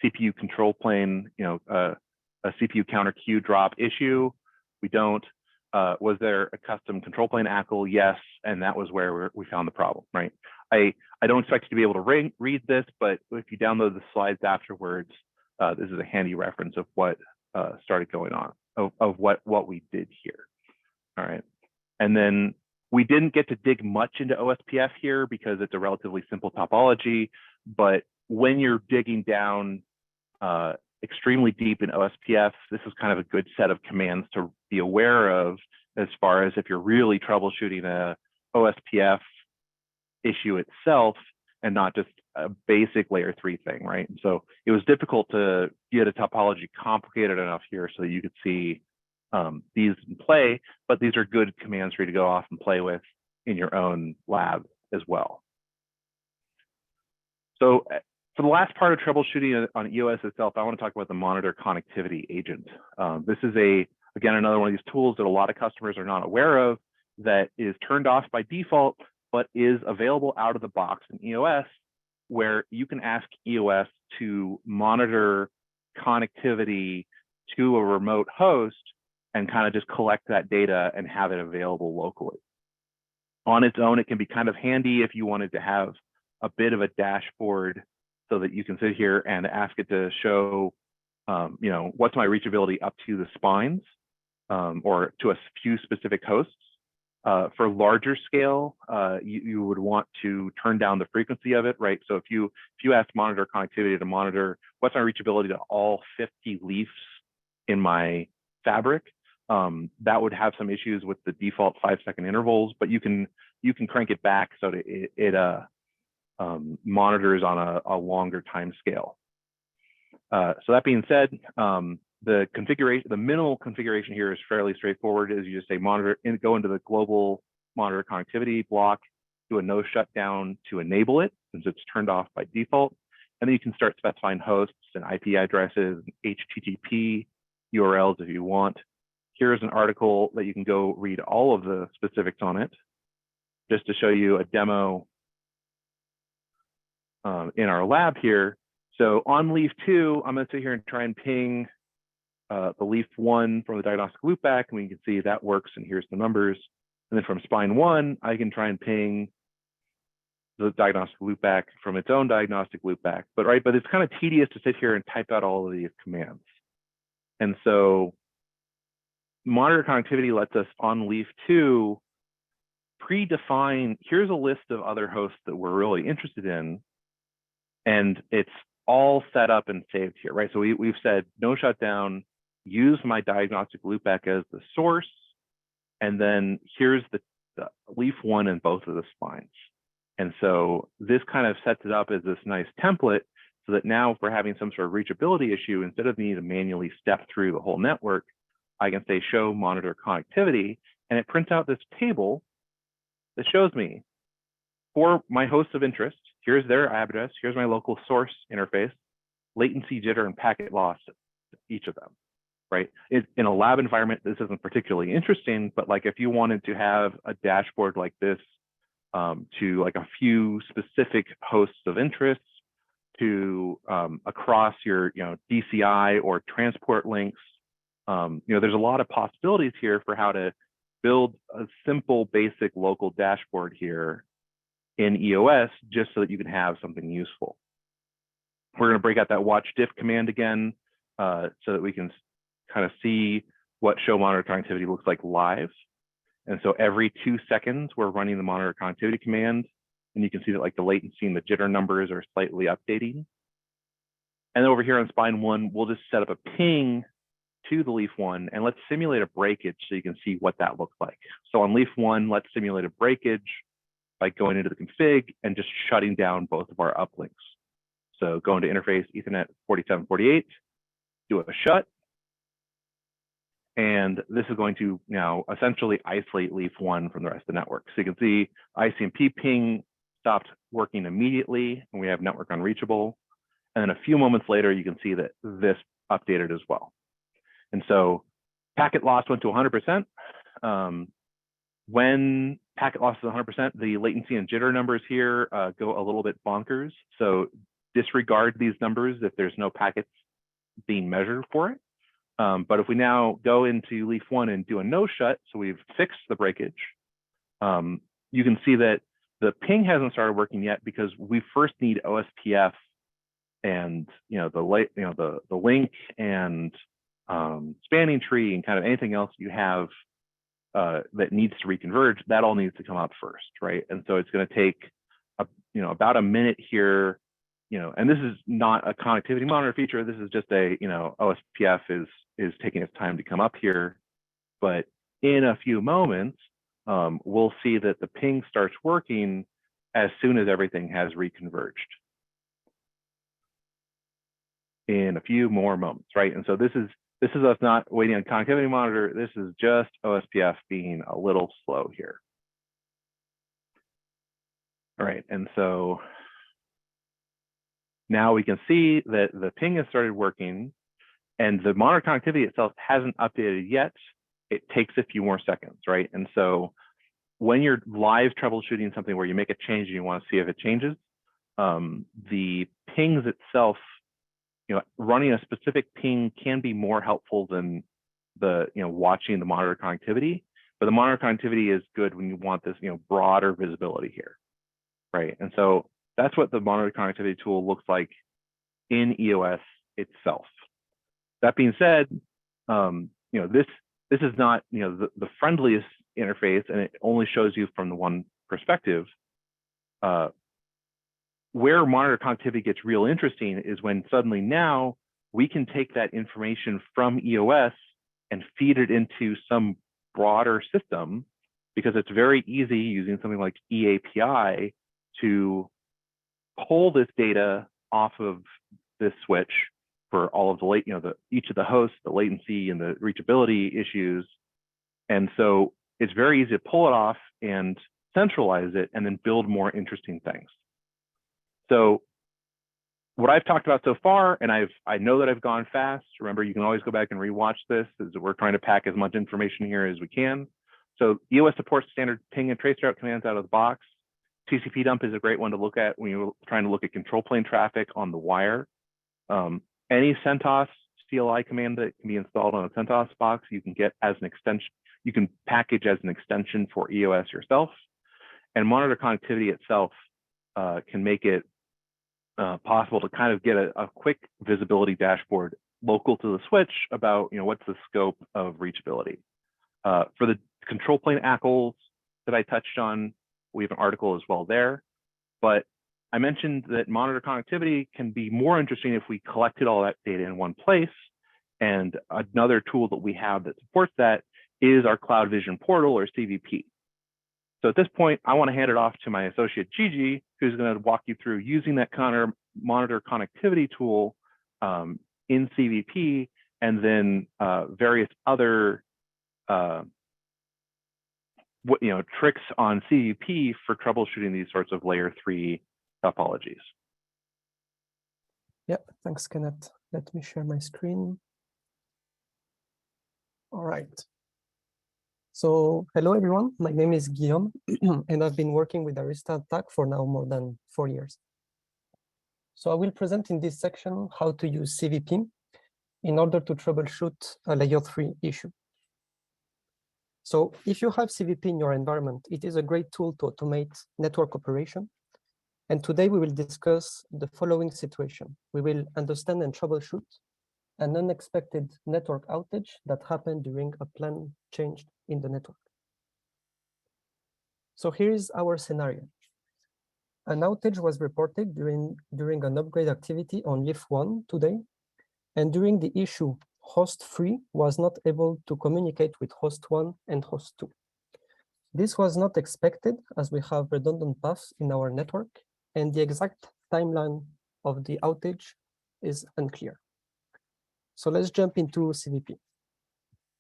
CPU control plane, a CPU counter queue drop issue? We don't. Was there a custom control plane ACL? Yes, and that was where we found the problem, right? I don't expect you to be able to read this, but if you download the slides afterwards, this is a handy reference of what started going on, of what we did here. All right, and then we didn't get to dig much into OSPF here because it's a relatively simple topology, but when you're digging down extremely deep in OSPF, this is kind of a good set of commands to be aware of as far as if you're really troubleshooting a OSPF issue itself and not just a basic layer 3 thing, right? And so it was difficult to get a topology complicated enough here so that you could see these in play, but these are good commands for you to go off and play with in your own lab as well. So for the last part of troubleshooting on EOS itself, I want to talk about the monitor connectivity agent. This is again, another one of these tools that a lot of customers are not aware of that is turned off by default, but is available out of the box in EOS, where you can ask EOS to monitor connectivity to a remote host and kind of just collect that data and have it available locally. On its own, it can be kind of handy if you wanted to have a bit of a dashboard so that you can sit here and ask it to show, what's my reachability up to the spines or to a few specific hosts. For larger scale, you would want to turn down the frequency of it, right? So if you ask monitor connectivity to monitor what's my reachability to all 50 leaves in my fabric, that would have some issues with the default 5-second intervals, but you can crank it back so that it monitors on a longer time scale. So that being said, the minimal configuration here is fairly straightforward. As you just say monitor, go into the global monitor connectivity block, do a no shutdown to enable it since it's turned off by default. And then you can start specifying hosts and IP addresses, and HTTP URLs if you want. Here's an article that you can go read all of the specifics on it, just to show you a demo in our lab here. So on leaf 2, I'm going to sit here and try and ping the leaf 1 from the diagnostic loopback, and we can see that works, and here's the numbers. And then from spine 1, I can try and ping the diagnostic loopback from its own diagnostic loopback. But it's kind of tedious to sit here and type out all of these commands. And so monitor connectivity lets us on leaf 2 predefine, here's a list of other hosts that we're really interested in, and it's all set up and saved here, right? So we've said no shutdown, use my diagnostic loopback as the source, and then here's the leaf 1 in both of the spines. And so this kind of sets it up as this nice template so that now if we're having some sort of reachability issue, instead of needing to manually step through the whole network, I can say show monitor connectivity, and it prints out this table that shows me for my hosts of interest, here's their address, here's my local source interface, latency, jitter, and packet loss, each of them, right? In a lab environment, this isn't particularly interesting, but like if you wanted to have a dashboard like this to like a few specific hosts of interest to across your DCI or transport links, there's a lot of possibilities here for how to build a simple, basic local dashboard here in EOS, just so that you can have something useful. We're going to break out that watch diff command again, so that we can kind of see what show monitor connectivity looks like live. And so every 2 seconds, we're running the monitor connectivity command, and you can see that like the latency and the jitter numbers are slightly updating. And then over here on spine 1, we'll just set up a ping to the leaf 1, and let's simulate a breakage so you can see what that looks like. So on leaf 1, let's simulate a breakage by going into the config and just shutting down both of our uplinks. So go into interface Ethernet 4748, do a shut, and this is going to now essentially isolate leaf 1 from the rest of the network. So you can see ICMP ping stopped working immediately, and we have network unreachable. And then a few moments later, you can see that this updated as well. And so packet loss went to 100%. When packet loss is 100%, the latency and jitter numbers here go a little bit bonkers. So disregard these numbers if there's no packets being measured for it. But if we now go into leaf 1 and do a no shut, so we've fixed the breakage, you can see that the ping hasn't started working yet because we first need OSPF and the link and spanning tree and kind of anything else you have that needs to reconverge, that all needs to come up first, right? And so it's going to take about a minute here and this is not a connectivity monitor feature. This is just a, OSPF is taking its time to come up here. But in a few moments, we'll see that the ping starts working as soon as everything has reconverged. In a few more moments, right? And so this is us not waiting on connectivity monitor. This is just OSPF being a little slow here. All right, and so now we can see that the ping has started working and the monitor connectivity itself hasn't updated yet. It takes a few more seconds, right? And so when you're live troubleshooting something where you make a change and you want to see if it changes, the pings itself, running a specific ping can be more helpful than the, watching the monitor connectivity. But the monitor connectivity is good when you want this, broader visibility here, right? And so that's what the monitor connectivity tool looks like in EOS itself. That being said, this is not, the friendliest interface, and it only shows you from the one perspective. Where monitor connectivity gets real interesting is when suddenly now we can take that information from EOS and feed it into some broader system, because it's very easy using something like eAPI to pull this data off of this switch for all of the each of the hosts, the latency and the reachability issues. And so it's very easy to pull it off and centralize it and then build more interesting things. So what I've talked about so far, and I know that I've gone fast. Remember, you can always go back and rewatch this, as we're trying to pack as much information here as we can. So EOS supports standard ping and traceroute commands out of the box. TCP dump is a great one to look at when you're trying to look at control plane traffic on the wire. Any CentOS CLI command that can be installed on a CentOS box, you can get as an extension. You can package as an extension for EOS yourself. And monitor connectivity itself can make it possible to kind of get a quick visibility dashboard local to the switch about, what's the scope of reachability. For the control plane ACLs that I touched on, we have an article as well there. But I mentioned that monitor connectivity can be more interesting if we collected all that data in one place. And another tool that we have that supports that is our Cloud Vision Portal, or CVP. So at this point, I want to hand it off to my associate Gigi, who's going to walk you through using that monitor connectivity tool in CVP, and then various other tricks on CVP for troubleshooting these sorts of layer 3 topologies. Yeah, thanks, Kenneth. Let me share my screen. All right. So hello, everyone. My name is Guillaume, and I've been working with Arista TAC for now more than 4 years. So I will present in this section how to use CVP in order to troubleshoot a layer 3 issue. So if you have CVP in your environment, it is a great tool to automate network operation. And today we will discuss the following situation. We will understand and troubleshoot an unexpected network outage that happened during a planned change in the network. So here is our scenario. An outage was reported during an upgrade activity on leaf 1 today. And during the issue, host 3 was not able to communicate with host 1 and host 2. This was not expected, as we have redundant paths in our network, and the exact timeline of the outage is unclear. So let's jump into CVP.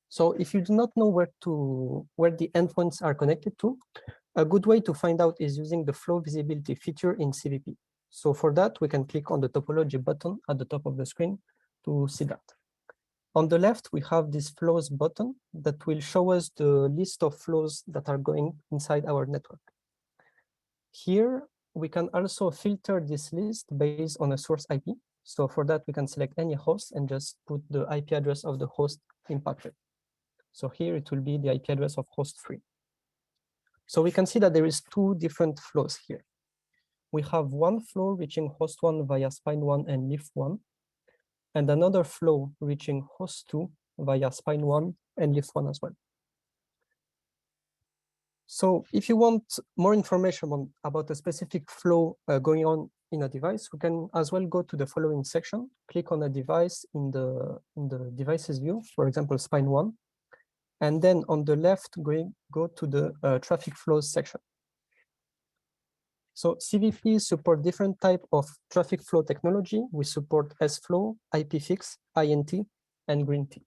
So if you do not know where the endpoints are connected to, a good way to find out is using the flow visibility feature in CVP. So for that, we can click on the topology button at the top of the screen to see that. On the left, we have this flows button that will show us the list of flows that are going inside our network. Here, we can also filter this list based on a source IP. So for that, we can select any host and just put the IP address of the host impacted. So here it will be the IP address of host 3. So we can see that there is 2 different flows here. We have one flow reaching host 1 via spine 1 and leaf 1, and another flow reaching host 2 via spine 1 and leaf 1 as well. So if you want more information about a specific flow going on in a device, we can as well go to the following section, click on a device in the devices view, for example, spine 1, and then on the left, go to the traffic flows section. So CVP support different type of traffic flow technology. We support S-Flow, IPFix, INT, and Green T.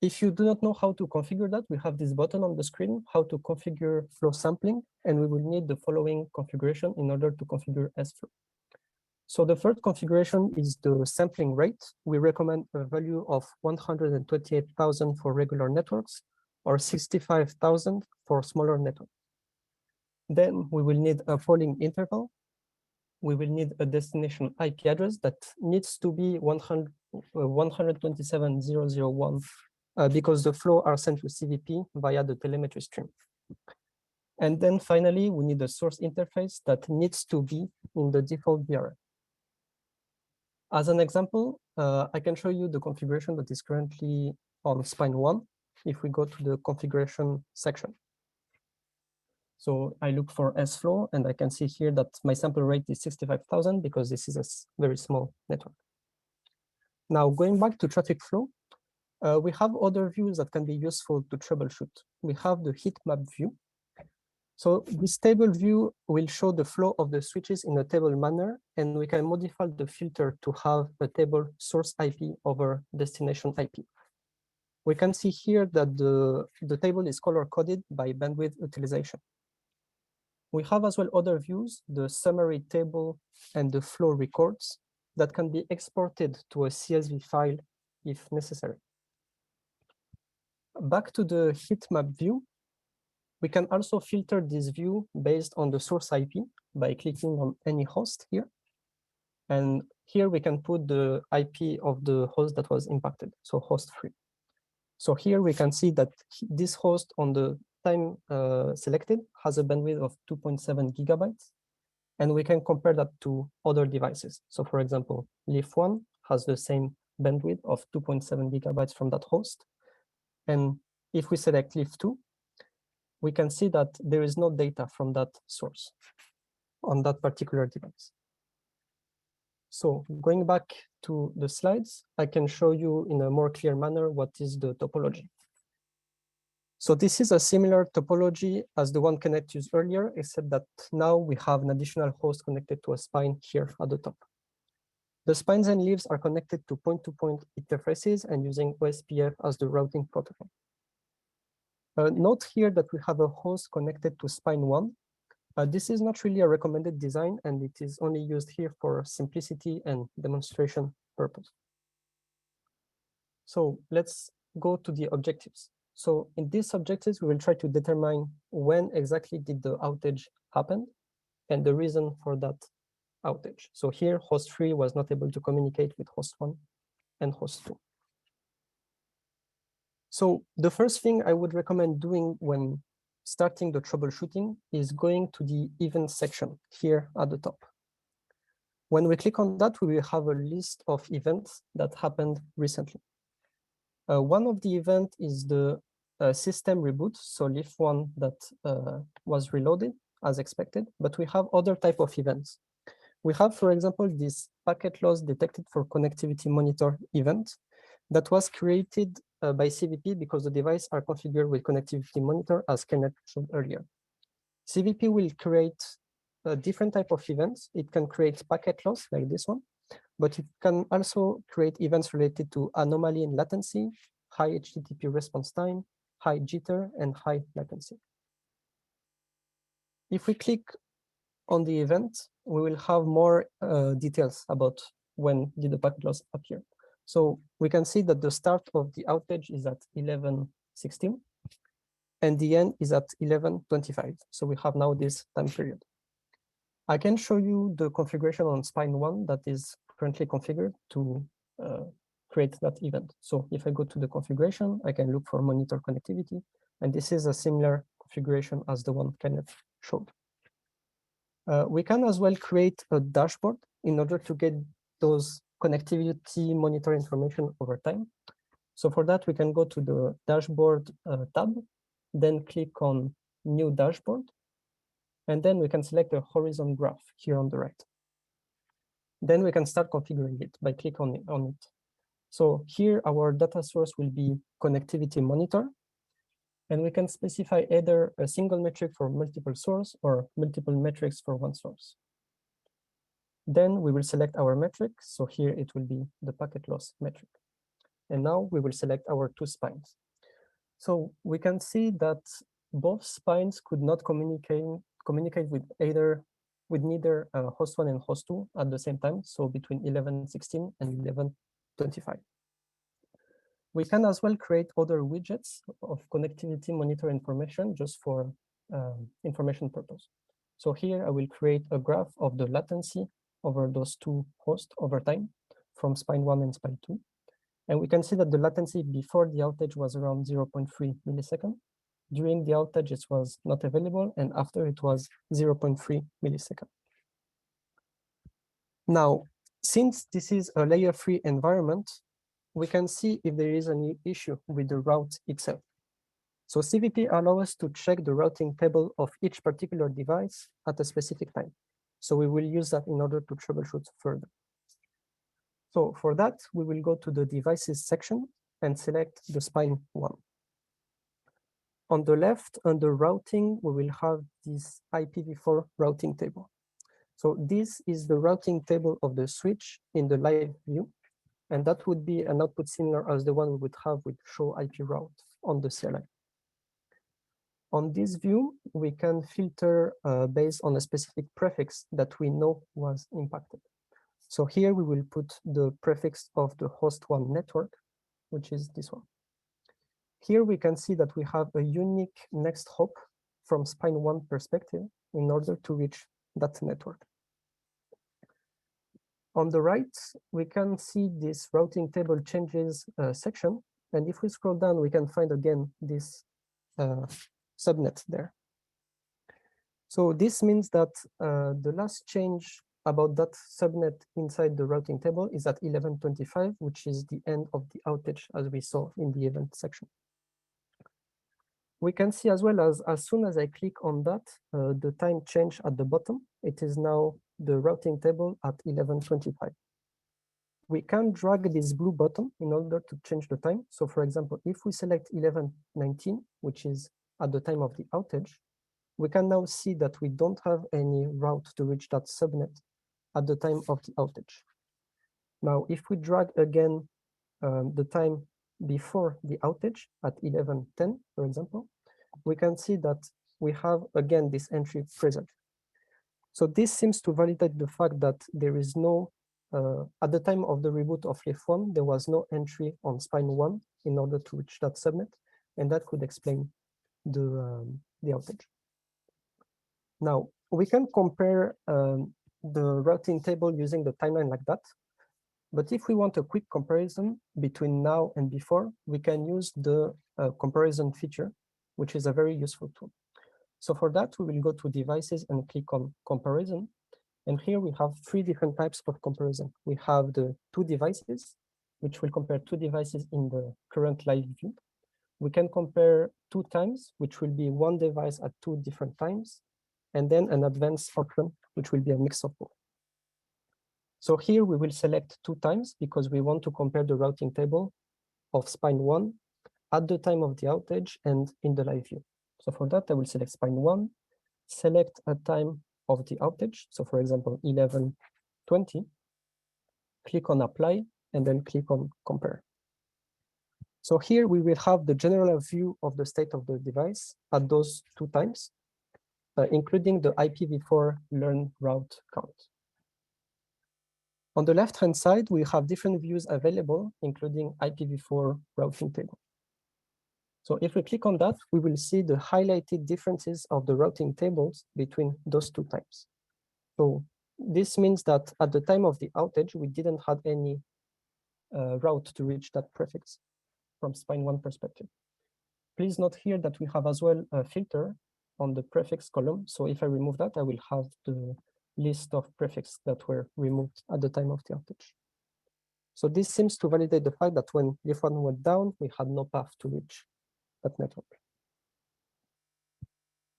If you do not know how to configure that, we have this button on the screen, how to configure flow sampling, and we will need the following configuration in order to configure S-Flow. So the first configuration is the sampling rate. We recommend a value of 128,000 for regular networks or 65,000 for smaller networks. Then we will need a polling interval. We will need a destination IP address that needs to be 127.0.0.1 because the flow are sent to CVP via the telemetry stream. And then finally, we need a source interface that needs to be in the default VRF. As an example, I can show you the configuration that is currently on spine 1 if we go to the configuration section. So I look for S-Flow, and I can see here that my sample rate is 65,000 because this is a very small network. Now, going back to traffic flow, we have other views that can be useful to troubleshoot. We have the heat map view. So this table view will show the flow of the switches in a table manner, and we can modify the filter to have a table source IP over destination IP. We can see here that the table is color-coded by bandwidth utilization. We have as well other views, the summary table and the flow records that can be exported to a CSV file if necessary. Back to the heat map view, we can also filter this view based on the source IP by clicking on any host here. And here we can put the IP of the host that was impacted, so host 3. So here we can see that this host on the time selected has a bandwidth of 2.7 gigabytes, and we can compare that to other devices. So for example, Leaf1 has the same bandwidth of 2.7 gigabytes from that host. And if we select Leaf2, we can see that there is no data from that source on that particular device. So going back to the slides, I can show you in a more clear manner what is the topology. So this is a similar topology as the one Kenneth used earlier, except that now we have an additional host connected to a spine here at the top. The spines and leaves are connected to point-to-point interfaces and using OSPF as the routing protocol. Note here that we have a host connected to spine 1. This is not really a recommended design, and it is only used here for simplicity and demonstration purpose. So let's go to the objectives. So in these objectives, we will try to determine when exactly did the outage happen and the reason for that outage. So here, host 3 was not able to communicate with host 1 and host 2. So the first thing I would recommend doing when starting the troubleshooting is going to the event section here at the top. When we click on that, we will have a list of events that happened recently. One of the events is the system reboot, so Leaf1 that was reloaded as expected, but we have other type of events. We have, for example, this packet loss detected for connectivity monitor event that was created by CVP because the devices are configured with connectivity monitor, as Kenneth showed earlier. CVP will create a different type of events. It can create packet loss like this one, but it can also create events related to anomaly in latency, high HTTP response time, high jitter, and high latency. If we click on the event, we will have more details about when did the packet loss appear. So we can see that the start of the outage is at 11:16, and the end is at 11:25. So we have now this time period. I can show you the configuration on spine 1 that is currently configured to create that event. So if I go to the configuration, I can look for monitor connectivity, and this is a similar configuration as the one Kenneth showed. We can as well create a dashboard in order to get those connectivity monitor information over time. So for that, we can go to the dashboard tab, then click on new dashboard. And then we can select a horizon graph here on the right. Then we can start configuring it by clicking on it. So here our data source will be connectivity monitor. And we can specify either a single metric for multiple source or multiple metrics for one source. Then we will select our metric. So here it will be the packet loss metric. And now we will select our two spines. So we can see that both spines could not communicate with neither host 1 and host 2 at the same time, so between 11.16 and 11.25. We can as well create other widgets of connectivity monitor information just for information purpose. So here I will create a graph of the latency over those two hosts over time from spine 1 and spine 2. And we can see that the latency before the outage was around 0.3 millisecond. During the outage, it was not available, and after it was 0.3 millisecond. Now, since this is a layer-3 environment, we can see if there is any issue with the route itself. So CVP allows us to check the routing table of each particular device at a specific time. So we will use that in order to troubleshoot further. So for that, we will go to the devices section and select the spine 1. On the left, under routing, we will have this IPv4 routing table. So this is the routing table of the switch in the live view. And that would be an output similar as the one we would have with show IP route on the CLI. On this view, we can filter based on a specific prefix that we know was impacted. So here we will put the prefix of the host 1 network, which is this one. Here we can see that we have a unique next hop from spine 1 perspective in order to reach that network. On the right, we can see this routing table changes section. And if we scroll down, we can find again this subnet there. So this means that the last change about that subnet inside the routing table is at 11:25, which is the end of the outage as we saw in the event section. We can see as well as soon as I click on that, the time change at the bottom. It is now the routing table at 11:25. We can drag this blue button in order to change the time. So for example, if we select 11:19, which is at the time of the outage, we can now see that we don't have any route to reach that subnet at the time of the outage. Now, if we drag again the time before the outage at 11:10, for example, we can see that we have again this entry present. So this seems to validate the fact that there is no, at the time of the reboot of LIF1, there was no entry on spine 1 in order to reach that subnet, and that could explain the outage. Now, we can compare the routing table using the timeline like that. But if we want a quick comparison between now and before, we can use the comparison feature, which is a very useful tool. So for that, we will go to devices and click on comparison. And here we have 3 different types of comparison. We have the 2 devices, which will compare 2 devices in the current live view. We can compare 2 times, which will be 1 device at 2 different times, and then an advanced option, which will be a mix of both. So here we will select 2 times because we want to compare the routing table of spine 1 at the time of the outage and in the live view. So for that, I will select spine 1, select a time of the outage. So for example, 11:20, click on apply, and then click on compare. So here we will have the general view of the state of the device at those 2 times, including the IPv4 learn route count. On the left-hand side, we have different views available, including IPv4 routing table. So if we click on that, we will see the highlighted differences of the routing tables between those 2 times. So this means that at the time of the outage, we didn't have any route to reach that prefix from spine 1 perspective. Please note here that we have as well a filter on the prefix column. So if I remove that, I will have the list of prefixes that were removed at the time of the outage. So this seems to validate the fact that when LIF1 went down, we had no path to reach that network.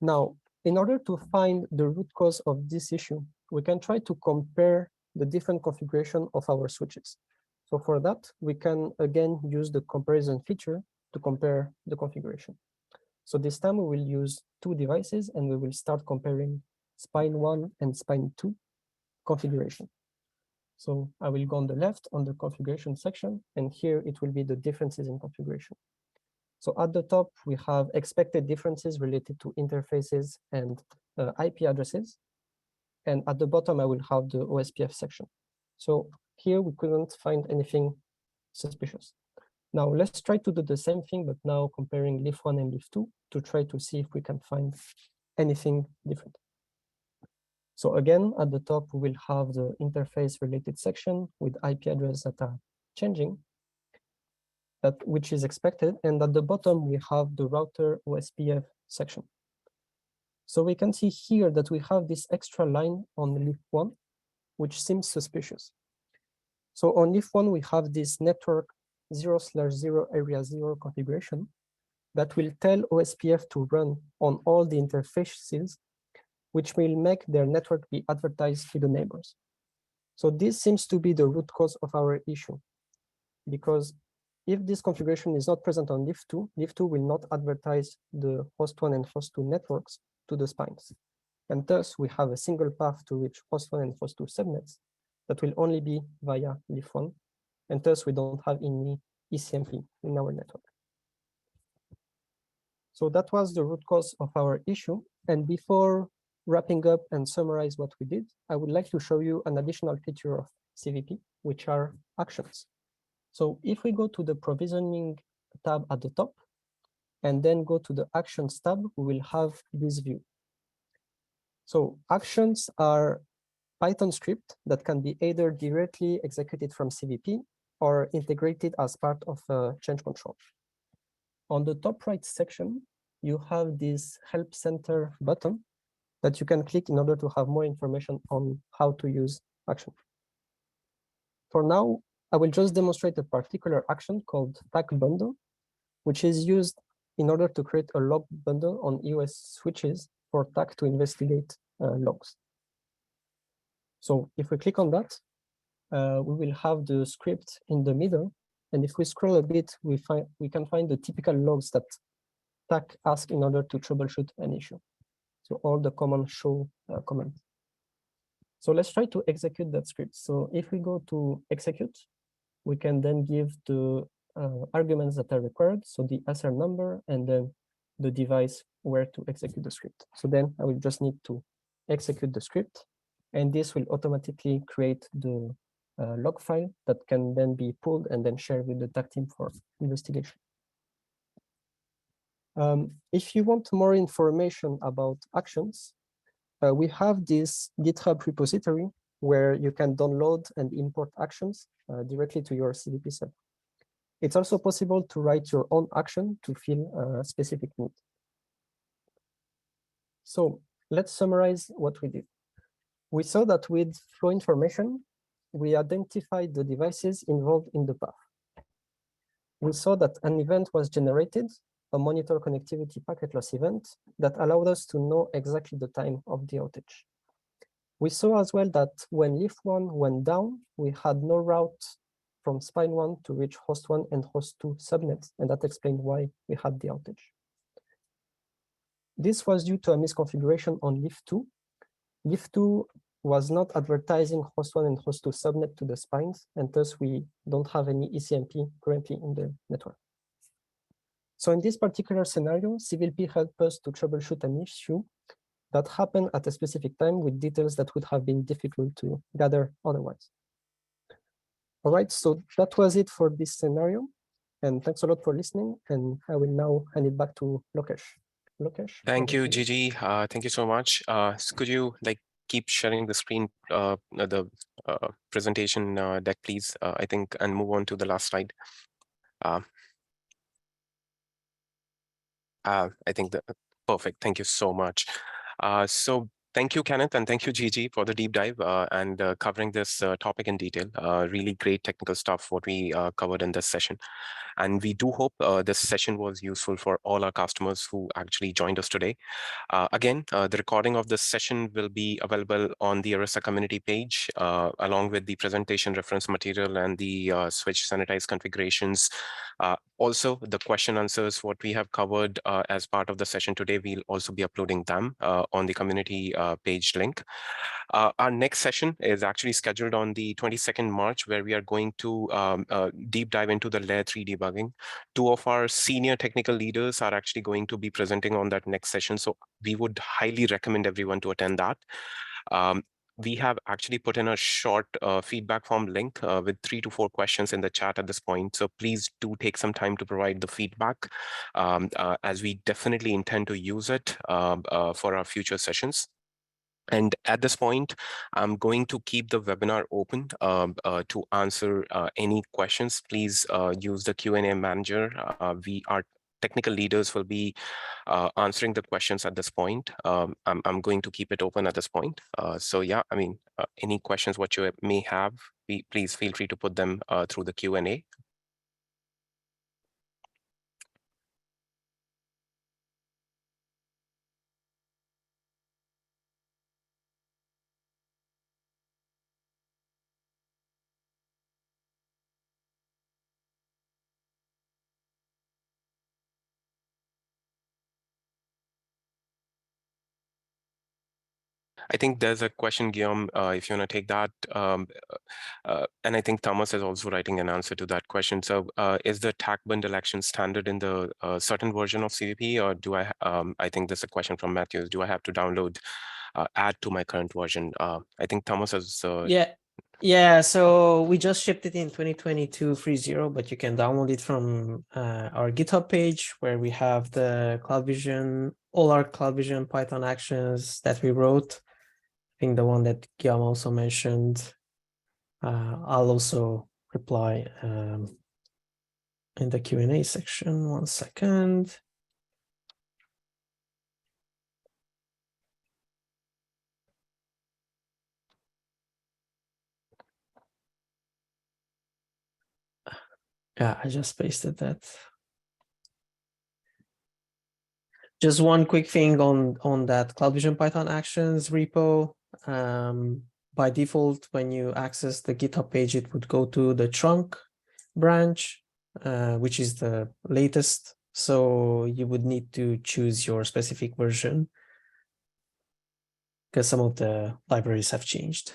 Now, in order to find the root cause of this issue, we can try to compare the different configuration of our switches. So for that, we can again use the comparison feature to compare the configuration. So this time we will use two devices and we will start comparing spine 1 and spine 2 configuration. So I will go on the left on the configuration section, and here it will be the differences in configuration. So at the top, we have expected differences related to interfaces and IP addresses. And at the bottom, I will have the OSPF section. So here we couldn't find anything suspicious. Now let's try to do the same thing, but now comparing LIF1 and LIF2 to try to see if we can find anything different. So again, at the top, we will have the interface related section with IP address that are changing, which is expected. And at the bottom, we have the router OSPF section. So we can see here that we have this extra line on LIF1, which seems suspicious. So on LIF1, we have this network 0/0 area 0 configuration that will tell OSPF to run on all the interfaces, which will make their network be advertised to the neighbors. So this seems to be the root cause of our issue, because if this configuration is not present on LIF2, LIF2 will not advertise the host 1 and host 2 networks to the spines. And thus, we have a single path to reach host 1 and host 2 subnets that will only be via LIF1. And thus, we don't have any ECMP in our network. So that was the root cause of our issue. And before wrapping up and summarize what we did, I would like to show you an additional feature of CVP, which are actions. So if we go to the provisioning tab at the top, and then go to the actions tab, we will have this view. So actions are Python script that can be either directly executed from CVP or integrated as part of a change control. On the top right section, you have this Help Center button that you can click in order to have more information on how to use action. For now, I will just demonstrate a particular action called TAC bundle, which is used in order to create a log bundle on EOS switches for TAC to investigate logs. So if we click on that, we will have the script in the middle. And if we scroll a bit, we can find the typical logs that TAC asks in order to troubleshoot an issue. So all the common show commands. So let's try to execute that script. So if we go to execute, we can then give the arguments that are required. So the SR number and then the device where to execute the script. So then I will just need to execute the script, and this will automatically create the log file that can then be pulled and then shared with the TAC team for investigation. If you want more information about actions, we have this GitHub repository where you can download and import actions directly to your CVP server. It's also possible to write your own action to fill a specific need. So let's summarize what we did. We saw that with flow information, we identified the devices involved in the path. We saw that an event was generated, a monitor connectivity packet loss event that allowed us to know exactly the time of the outage. We saw as well that when LIF1 went down, we had no route from spine 1 to reach host 1 and host 2 subnets, and that explained why we had the outage. This was due to a misconfiguration on LIF2. LIF2 was not advertising host 1 and host 2 subnet to the spines, and thus we don't have any ECMP currently in the network. So in this particular scenario, CVP helped us to troubleshoot an issue that happened at a specific time with details that would have been difficult to gather otherwise. All right, so that was it for this scenario. And thanks a lot for listening. And I will now hand it back to Lokesh. Lokesh. Thank you, Gigi. Thank you so much. So could you keep sharing the screen, the presentation deck, please, I think, and move on to the last slide. I think perfect. Thank you so much. So Thank you, Kenneth, and thank you, Gigi, for the deep dive and covering this topic in detail. Really great technical stuff what we covered in this session. And we do hope this session was useful for all our customers who actually joined us today. Again, the recording of this session will be available on the Arista community page, along with the presentation reference material and the switch sanitize configurations. Also, the question answers, what we have covered as part of the session today, we'll also be uploading them on the community page link. Our next session is actually scheduled on the 22nd March, where we are going to deep dive into the Layer-3 debugging. Two of our senior technical leaders are actually going to be presenting on that next session, so we would highly recommend everyone to attend that. We have actually put in a short feedback form link with 3 to 4 questions in the chat at this point. So please do take some time to provide the feedback, as we definitely intend to use it for our future sessions. And at this point, I'm going to keep the webinar open to answer any questions. Please use the Q&A manager. Our technical leaders will be answering the questions at this point. I'm going to keep it open at this point. So yeah, I mean, any questions what you may have, please feel free to put them through the Q&A. I think there's a question, Guillaume, if you want to take that. And I think Thomas is also writing an answer to that question. So is the TAC bundle action standard in the certain version of CVP, or do I think there's a question from Matthews, do I have to download, add to my current version? I think Thomas has... Yeah, so we just shipped it in 2022 3.0, but you can download it from our GitHub page, where we have the CloudVision, all our CloudVision Python actions that we wrote. I think the one that Guillaume also mentioned. I'll also reply in the Q&A section. 1 second. Yeah, I just pasted that. Just one quick thing on that CloudVision Python actions repo. By default, when you access the GitHub page, it would go to the trunk branch, which is the latest. So you would need to choose your specific version, because some of the libraries have changed.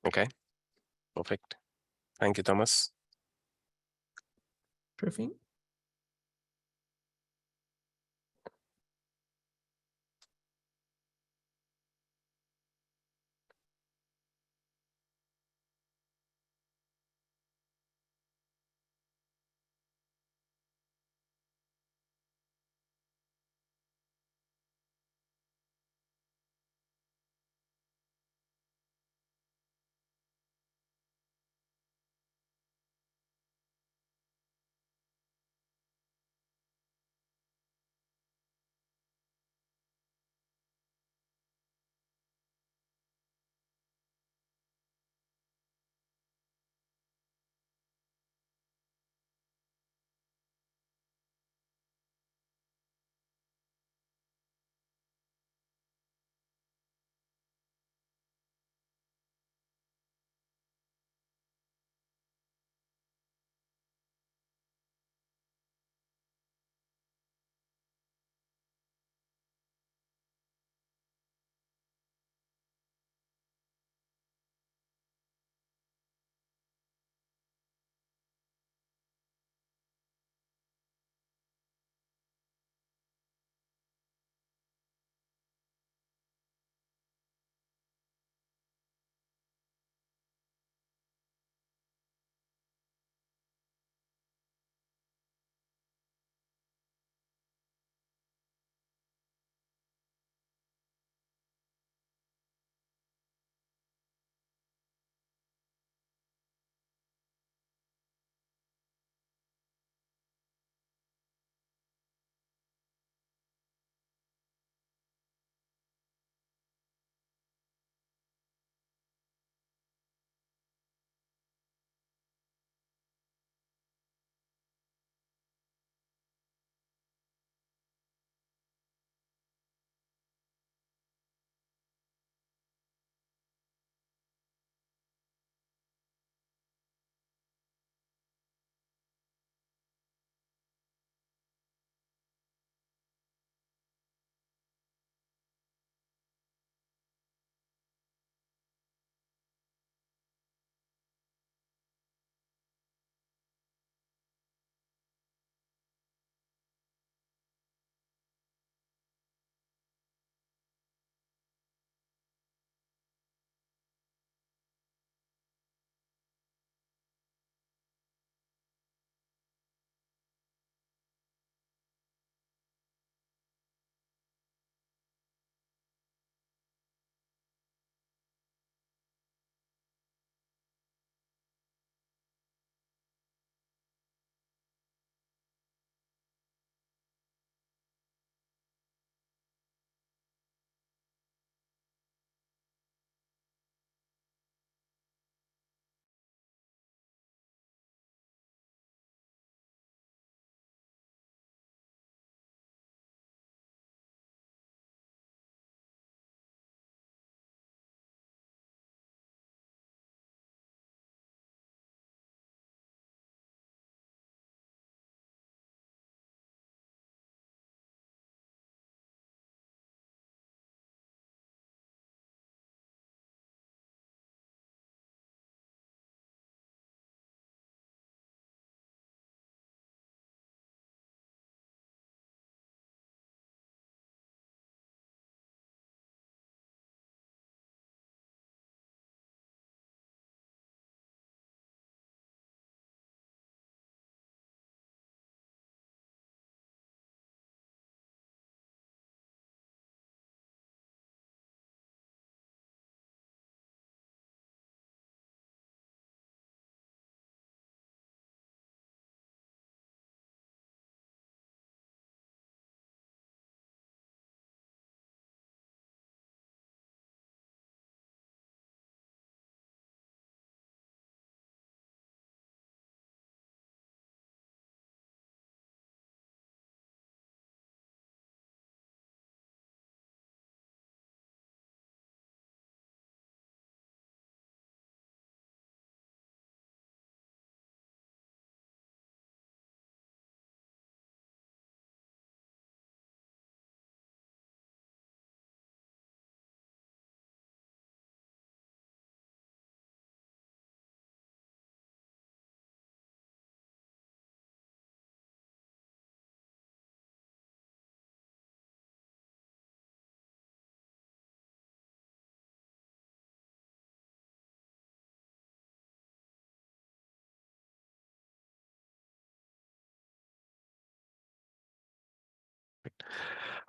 Okay, perfect. Thank you, Thomas. Sure thing.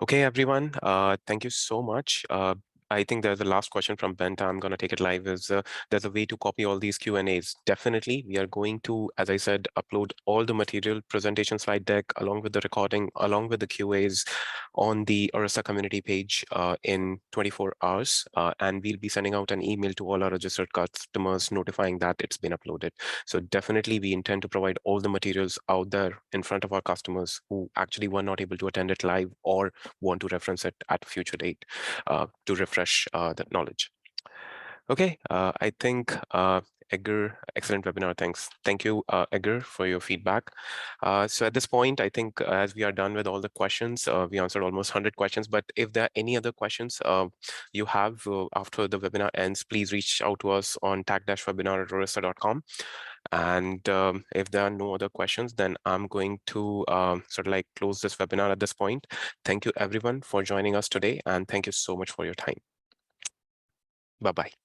Okay, everyone, thank you so much. I think there's a last question from Benta. I'm going to take it live. There's a way to copy all these Q&As. Definitely, we are going to, as I said, upload all the material, presentation slide deck, along with the recording, along with the QAs on the Arista community page in 24 hours. And we'll be sending out an email to all our registered customers notifying that it's been uploaded. So definitely, we intend to provide all the materials out there in front of our customers who actually were not able to attend it live or want to reference it at a future date to refresh that knowledge. Okay, I think Edgar, excellent webinar. Thanks. Thank you, Edgar, for your feedback. So at this point, I think as we are done with all the questions, we answered almost 100 questions. But if there are any other questions you have after the webinar ends, please reach out to us on tac-webinar@arista.com. And if there are no other questions, then I'm going to sort of like close this webinar at this point. Thank you, everyone, for joining us today. And thank you so much for your time. Bye-bye.